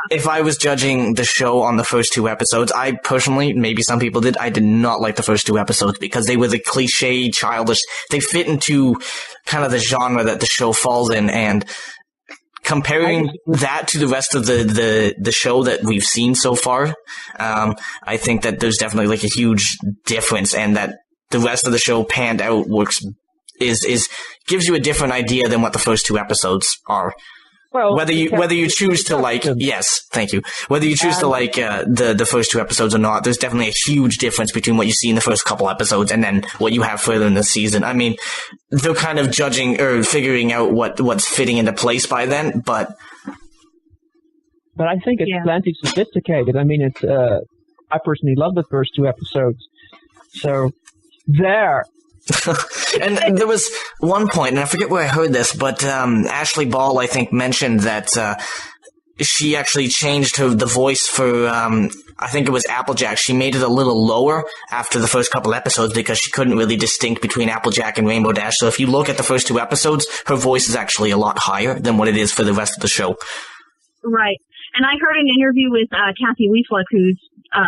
if I was judging the show on the first 2 episodes, I personally, maybe some people did, I did not like the first 2 episodes because they were the cliche, childish, they fit into kind of the genre that the show falls in, and comparing that to the rest of the show that we've seen so far, I think that there's definitely like a huge difference, and that the rest of the show panned out gives you a different idea than what the first 2 episodes are. Well, whether you choose to like, yes, thank you. Whether you choose to like the first 2 episodes or not, there's definitely a huge difference between what you see in the first couple episodes and then what you have further in the season. I mean, they're kind of judging or figuring out what's fitting into place by then, but I think it's plenty sophisticated. I mean, it's I personally love the first 2 episodes, so there. And there was one point, and I forget where I heard this, but Ashley Ball, I think, mentioned that she actually changed the voice for, I think it was Applejack. She made it a little lower after the first couple episodes because she couldn't really distinct between Applejack and Rainbow Dash. So if you look at the first 2 episodes, her voice is actually a lot higher than what it is for the rest of the show. Right. And I heard an interview with Kathy Wiesluck, who's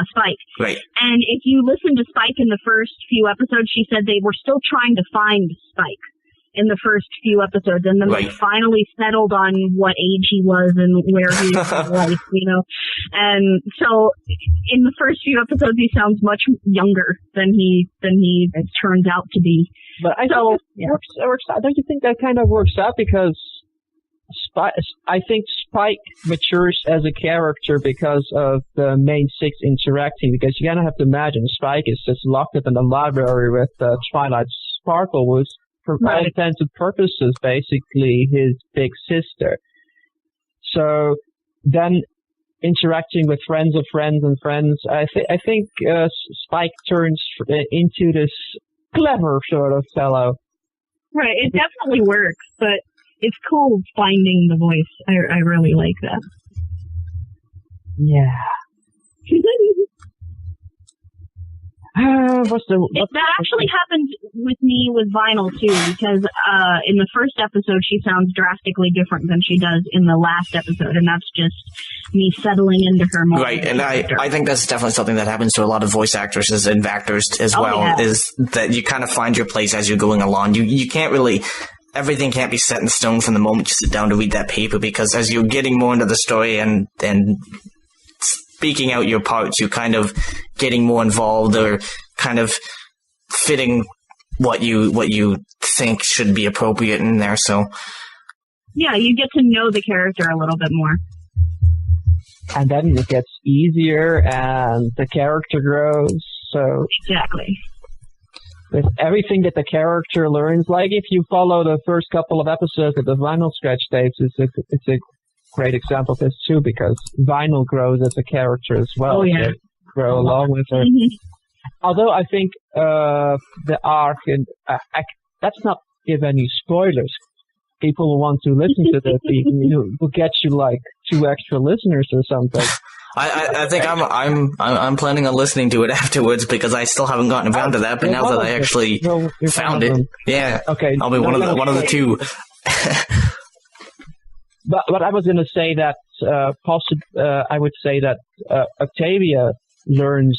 Spike. Right. And if you listen to Spike in the first few episodes, she said they were still trying to find Spike in the first few episodes. And then they finally settled on what age he was and where he is in life, you know. And so in the first few episodes, he sounds much younger than he turns out to be. But I think it works out. Don't you think that kind of works out? Because I think Spike matures as a character because of the main 6 interacting, because you kind of have to imagine Spike is just locked up in the library with Twilight Sparkle, who's for all intents and purposes basically his big sister. So then interacting with friends of friends and friends, I think Spike turns into this clever sort of fellow. Right, it definitely works, but it's cool finding the voice. I really like that. Yeah. That actually happened with me with Vinyl too, because in the first episode she sounds drastically different than she does in the last episode, and that's just me settling into her more. Right, and I think that's definitely something that happens to a lot of voice actresses and actors as well, is that you kind of find your place as you're going along. You can't really... Everything can't be set in stone from the moment you sit down to read that paper, because as you're getting more into the story and speaking out your parts, you're kind of getting more involved or kind of fitting what you think should be appropriate in there. So yeah, you get to know the character a little bit more. And then it gets easier and the character grows. So exactly. With everything that the character learns, like if you follow the first couple of episodes of the Vinyl sketch tapes, it's a great example of this too, because Vinyl grows as a character as well. Oh, yeah. Grow along with her. Mm-hmm. Although I think the arc, and let's not give any spoilers. People who want to listen to this, will get you like 2 extra listeners or something. I think I'm planning on listening to it afterwards, because I still haven't gotten around to that. But now that I actually found it, yeah, okay, I'll be one of the 2. But I was going to say that I would say that Octavia learns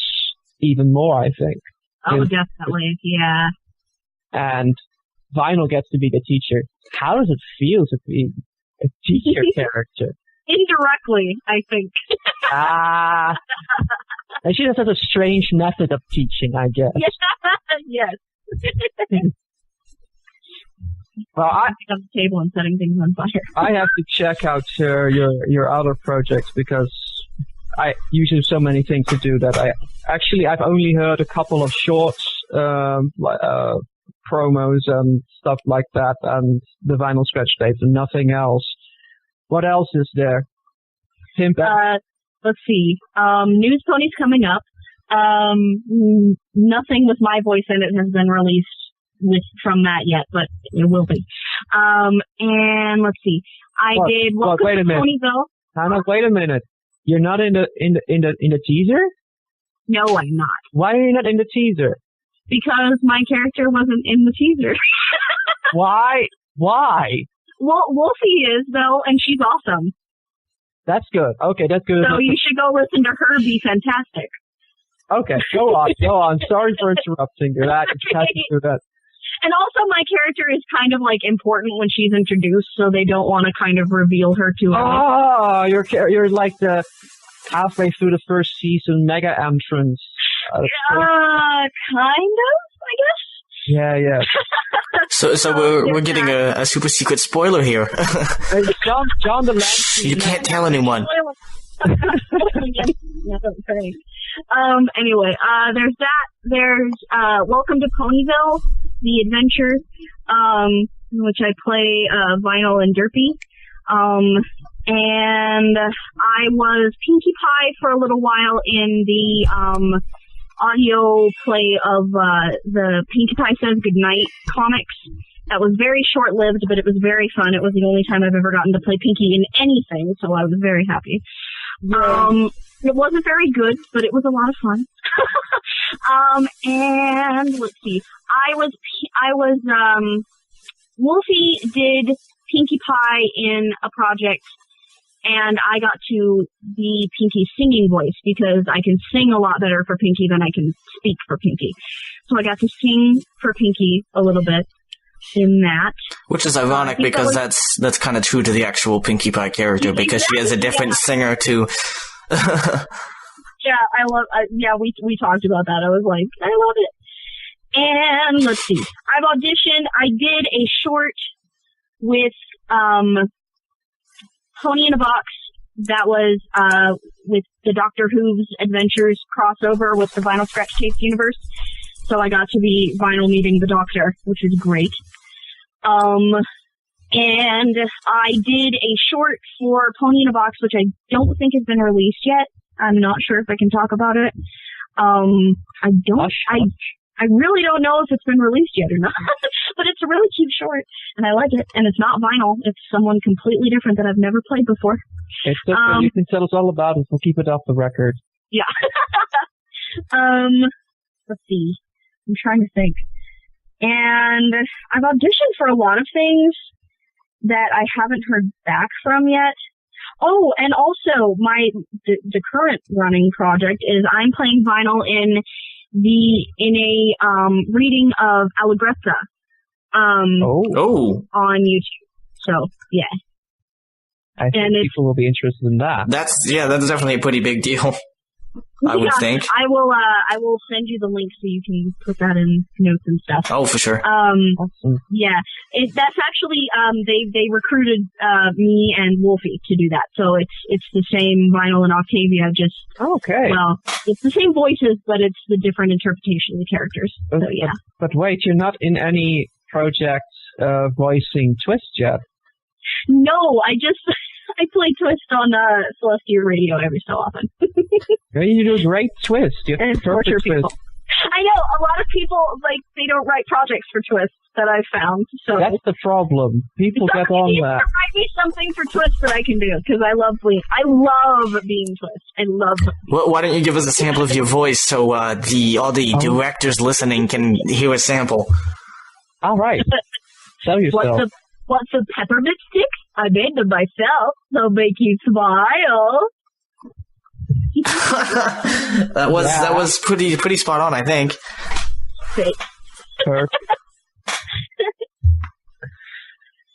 even more. I think. Oh, definitely, yeah. And Vinyl gets to be the teacher. How does it feel to be a teacher character? Indirectly, I think. And she just has a strange method of teaching, I guess. Yes. Well, I pick up the table and setting things on fire. I have to check out your other projects, because I usually have so many things to do that I've only heard a couple of shorts, promos and stuff like that, and the Vinyl sketch tapes, and nothing else. What else is there? Let's see. News Pony's coming up. Nothing with my voice in it has been released from that yet, but it will be. And let's see. Wait a minute. Ponyville. Hannah, wait a minute. You're not in the teaser? No, I'm not. Why are you not in the teaser? Because my character wasn't in the teaser. Why? Well, Wolfie is, though, and she's awesome. That's good. Okay, that's good. So you should go listen to her be fantastic. Okay, go on. Sorry for interrupting you. That. And also, my character is kind of like important when she's introduced, so they don't want to kind of reveal her too early. Oh, you're like the halfway through the first season mega entrance. Kind of, I guess. Yeah. So we're getting a super secret spoiler here. John the Land. You can't tell anyone. Anyway, there's that. There's Welcome to Ponyville, the adventure, in which I play Vinyl and Derpy. And I was Pinkie Pie for a little while in the audio play of the Pinkie Pie Says Goodnight comics. That was very short-lived, but it was very fun. It was the only time I've ever gotten to play Pinkie in anything, so I was very happy. It wasn't very good, but it was a lot of fun. And let's see. Wolfie did Pinkie Pie in a project, and I got to be Pinkie's singing voice because I can sing a lot better for Pinkie than I can speak for Pinkie. So I got to sing for Pinkie a little bit in that. Which is ironic because that's kind of true to the actual Pinkie Pie character because she has a different singer too. Yeah, we talked about that. I was like, I love it. And let's see. I've auditioned. I did a short with Pony in a Box that was with the Doctor Who's Adventures crossover with the Vinyl Scratch Tapes universe. So I got to be Vinyl meeting the Doctor, which is great. And I did a short for Pony in a Box, which I don't think has been released yet. I'm not sure if I can talk about it. I really don't know if it's been released yet or not. But it's a really cute short, and I like it. And it's not vinyl. It's someone completely different that I've never played before. It's different. You can tell us all about it. We'll keep it off the record. Yeah. Let's see. I'm trying to think. And I've auditioned for a lot of things that I haven't heard back from yet. Oh, and also the current running project is I'm playing vinyl in a reading of Allegrezza on YouTube. So yeah. I think people will be interested in that. That's definitely a pretty big deal. I would think. I will send you the link so you can put that in notes and stuff. Oh, for sure. Awesome. Yeah. That's actually, they recruited, me and Wolfie to do that. So it's the same Vinyl and Octavia, just, okay. Well, it's the same voices, but it's the different interpretation of the characters. So yeah. But wait, you're not in any project, voicing Twist yet? No, I play Twist on Celestial Radio every so often. You do a great Twist. You have perfect Twist. I know, a lot of people, they don't write projects for Twist that I've found. So that's the problem. People get on that. Write me something for Twist that I can do, because I love being Twist. I love Well, why don't you give us a sample of your voice so all the directors listening can hear a sample? All right. Sell yourself. What's a peppermint stick? I made them myself. They'll make you smile. That was pretty spot on, I think. Perfect.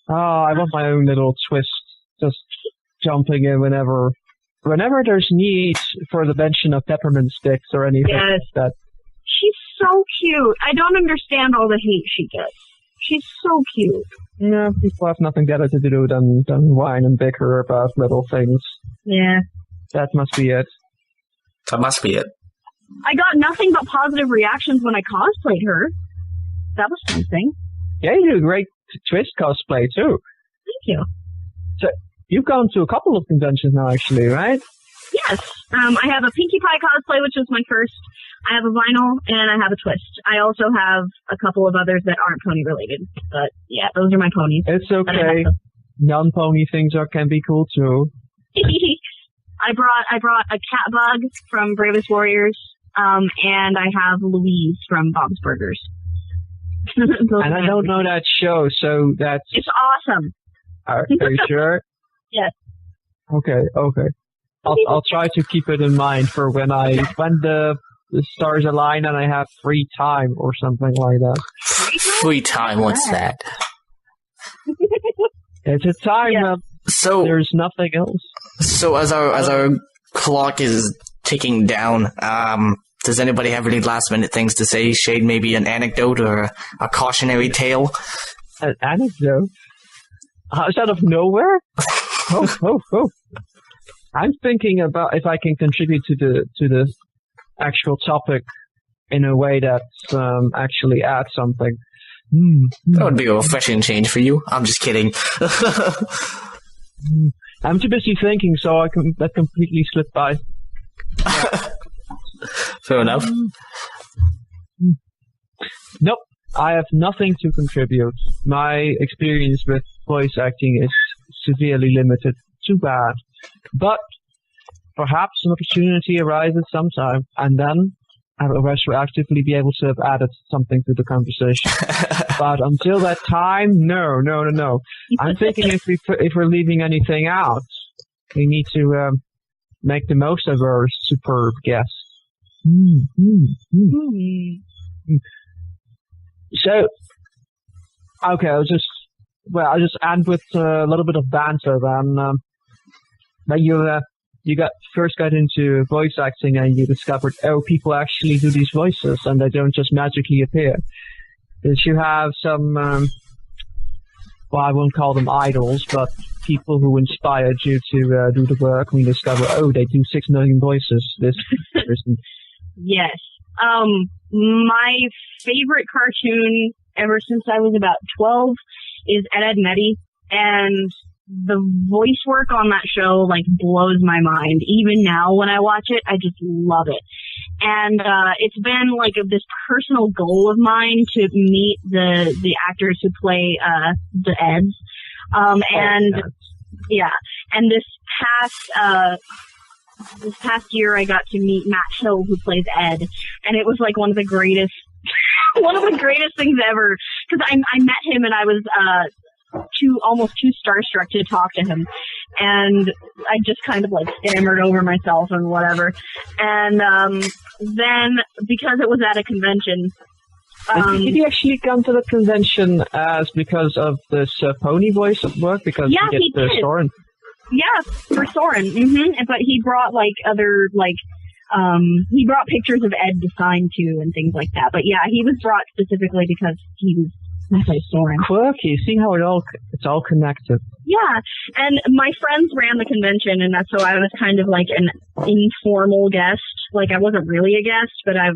I want my own little Twist, just jumping in whenever there's need for the mention of peppermint sticks or anything like that. She's so cute. I don't understand all the hate she gets. She's so cute. Yeah, people have nothing better to do than whine and bicker about little things. Yeah. That must be it. That must be it. I got nothing but positive reactions when I cosplayed her. That was something. Yeah, you do a great Twist cosplay, too. Thank you. So, you've gone to a couple of conventions now, actually, right? Yes. I have a Pinkie Pie cosplay, which was my first. I have a vinyl, and I have a Twist. I also have a couple of others that aren't pony-related. But, yeah, those are my ponies. It's okay. Non-pony things can be cool, too. I brought a cat bug from Bravest Warriors, and I have Louise from Bob's Burgers. And I don't know that show, so that's... It's awesome. Are you sure? Yes. Okay. I'll try to keep it in mind for when the stars align and I have free time or something like that. Free time? What's that? It's a time so there's nothing else. So as our clock is ticking down, Does anybody have any last-minute things to say? Shade, maybe an anecdote or a cautionary tale? An anecdote? Is that out of nowhere? Oh. I'm thinking about if I can contribute to the actual topic in a way that actually adds something. That would be a refreshing change for you. I'm just kidding. I'm too busy thinking, so that completely slipped by. Fair enough. Nope, I have nothing to contribute. My experience with voice acting is severely limited. Too bad. But perhaps an opportunity arises sometime, and then I will retroactively be able to have added something to the conversation. But until that time, no. I'm thinking if we're leaving anything out, we need to make the most of our superb guest. So, okay, I'll just end with a little bit of banter then. You first got into voice acting and you discovered, people actually do these voices and they don't just magically appear. Did you have some, I won't call them idols, but people who inspired you to do the work when you discover, they do 6 million voices, this person? Yes. My favorite cartoon ever since I was about 12 is Ed, Nettie, and the voice work on that show blows my mind. Even now when I watch it, I just love it. And it's been this personal goal of mine to meet the actors who play the Eds. And this past year I got to meet Matt Hill, who plays Ed, and it was one of the greatest things ever, because I met him and I was almost too starstruck to talk to him, and I just kind of stammered over myself and whatever. And then because it was at a convention, did you actually come to the convention because of this pony voice work? Because yeah, he did. Soren. Yeah, for Soren. But he brought other he brought pictures of Ed to sign to and things like that. But yeah, he was brought specifically because he was Soren. Quirky. See how it's all connected. Yeah, and my friends ran the convention, and so I was kind of an informal guest. I wasn't really a guest, but I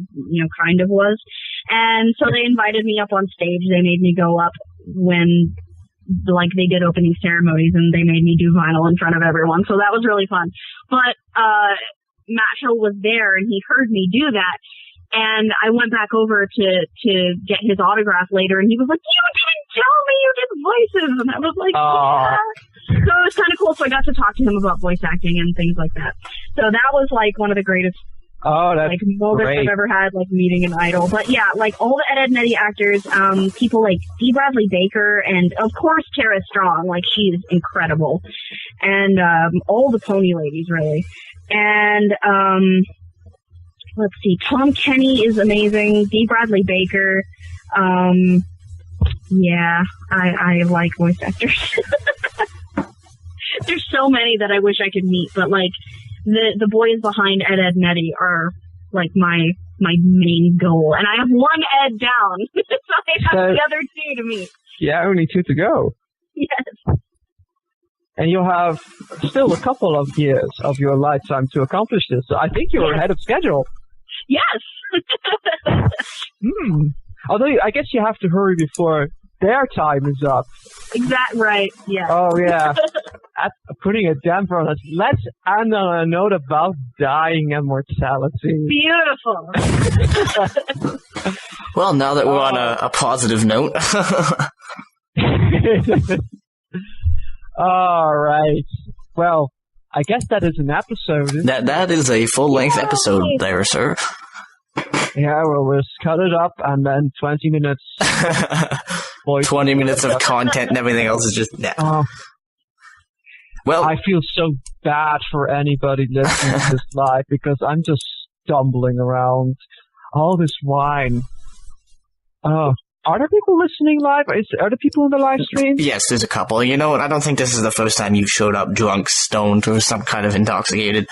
kind of was. And so they invited me up on stage. They made me go up when they did opening ceremonies, and they made me do vinyl in front of everyone. So that was really fun. But Matt Hill was there, and he heard me do that. And I went back over to get his autograph later, and he was like, "You didn't tell me you did voices!" And I was like, "Yeah." So it was kind of cool. So I got to talk to him about voice acting and things like that. So that was one of the greatest moments I've ever had, meeting an idol. But yeah, all the Ed, Nettie actors, people like D. Bradley Baker, and of course Tara Strong. She's incredible, and all the pony ladies really, and let's see, Tom Kenny is amazing. D. Bradley Baker. Yeah, I like voice actors. There's so many that I wish I could meet, but the boys behind Ed, Nettie are my main goal, and I have one Ed down, so I have the other 2 to meet. Yeah, only 2 to go. Yes. And you'll have still a couple of years of your lifetime to accomplish this. So I think you're ahead of schedule. Yes. Although I guess you have to hurry before their time is up. Exactly right. Yeah. Oh yeah. That's putting a damper on us. Let's end on a note about dying and mortality. Beautiful. Well, now that we're on a positive note. All right. Well, I guess that is an episode. That is a full-length episode there, sir. Yeah, well, we'll cut it up and then 20 minutes. 20 minutes of content and everything else is just... Well, I feel so bad for anybody listening to this live because I'm just stumbling around. All this wine. Are there people listening live? Are there people in the live stream? Yes, there's a couple. You know what? I don't think this is the first time you showed up drunk, stoned, or some kind of intoxicated.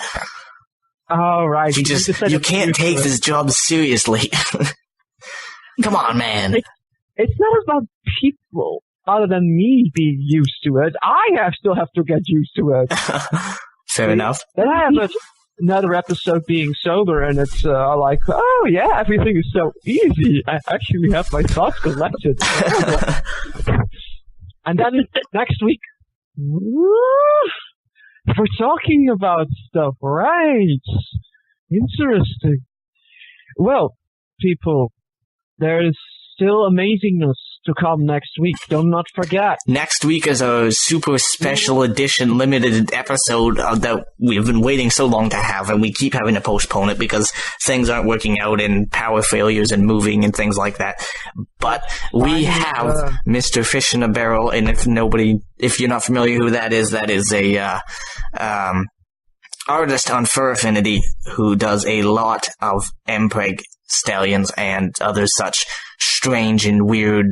Oh, right. You can't take this job seriously. Come on, man. It's not about people other than me being used to it. Still have to get used to it. Fair enough. Then I have another episode being sober, and it's like, oh yeah, everything is so easy. I actually have my thoughts collected. And then next week, we're talking about stuff, right? Interesting. Well, people, there is still amazingness to come next week. Do not forget. Next week is a super special edition limited episode that we've been waiting so long to have, and we keep having to postpone it because things aren't working out and power failures and moving and things like that. But we have Mr. Fish in a Barrel, and if you're not familiar who that is a artist on Fur Affinity who does a lot of Mpreg stallions and other such strange and weird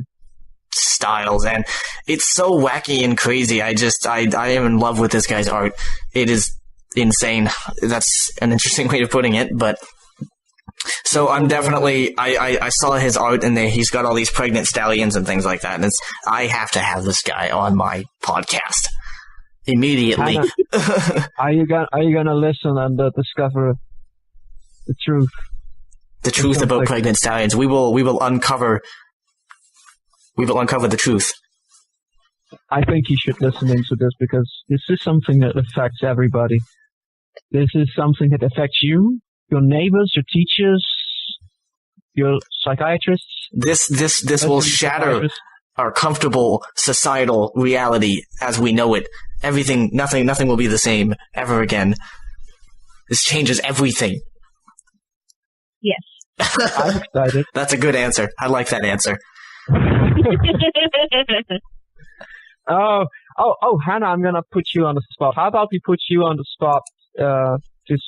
styles, and it's so wacky and crazy. I am in love with this guy's art. It is insane. That's an interesting way of putting it, but so I'm definitely I saw his art, and he's got all these pregnant stallions and things like that, and I have to have this guy on my podcast immediately. Are you gonna listen and discover the truth? The truth about pregnant stallions. We will uncover the truth. I think you should listen into this because this is something that affects everybody. This is something that affects you, your neighbors, your teachers, your psychiatrists. This will shatter our comfortable societal reality as we know it. Nothing will be the same ever again. This changes everything. Yes. I'm excited. That's a good answer. I like that answer. Oh, Hannah, I'm gonna put you on the spot. How about we put you on the spot to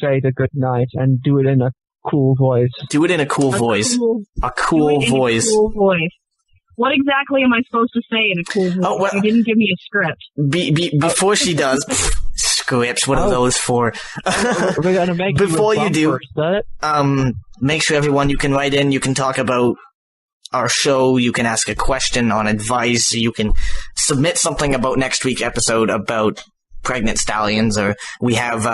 say the good night and do it in a cool voice? Do it in a cool voice. A cool voice. What exactly am I supposed to say in a cool voice? Oh, well, you didn't give me a script. Before she does, scripts. What are those for? We're gonna make before you do. First, make sure everyone you can write in. You can talk about our show. You can ask a question on advice. You can submit something about next week's episode about Pregnant Stallions, or we have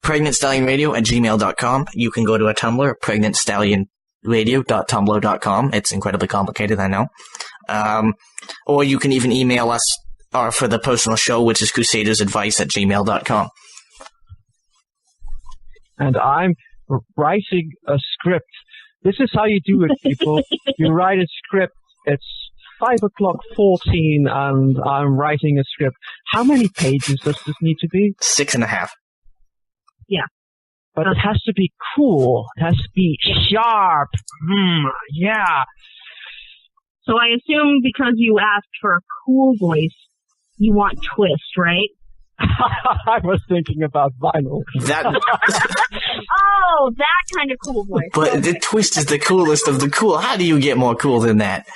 pregnantstallion@gmail.com. You can go to a Tumblr, pregnantstallion.radio.tumblr.com. It's incredibly complicated, I know. Or you can even email us for the personal show, which is crusadersadvice@gmail.com. And I'm writing a script. This is how you do it, people. You write a script. It's 5:14, and I'm writing a script. How many pages does this need to be? 6.5. Yeah. But it has to be cool. It has to be sharp. Yeah. So I assume because you asked for a cool voice, you want twist, right? I was thinking about vinyl. That. Oh, that kind of cool voice. But the twist is the coolest of the cool. How do you get more cool than that?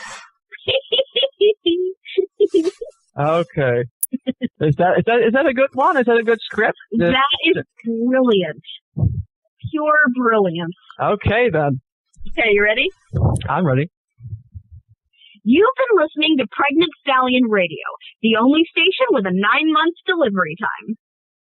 Okay. Is that a good one? Is that a good script? That is brilliant. Pure brilliance. Okay, then. Okay, you ready? I'm ready. You've been listening to Pregnant Stallion Radio, the only station with a 9-month delivery time.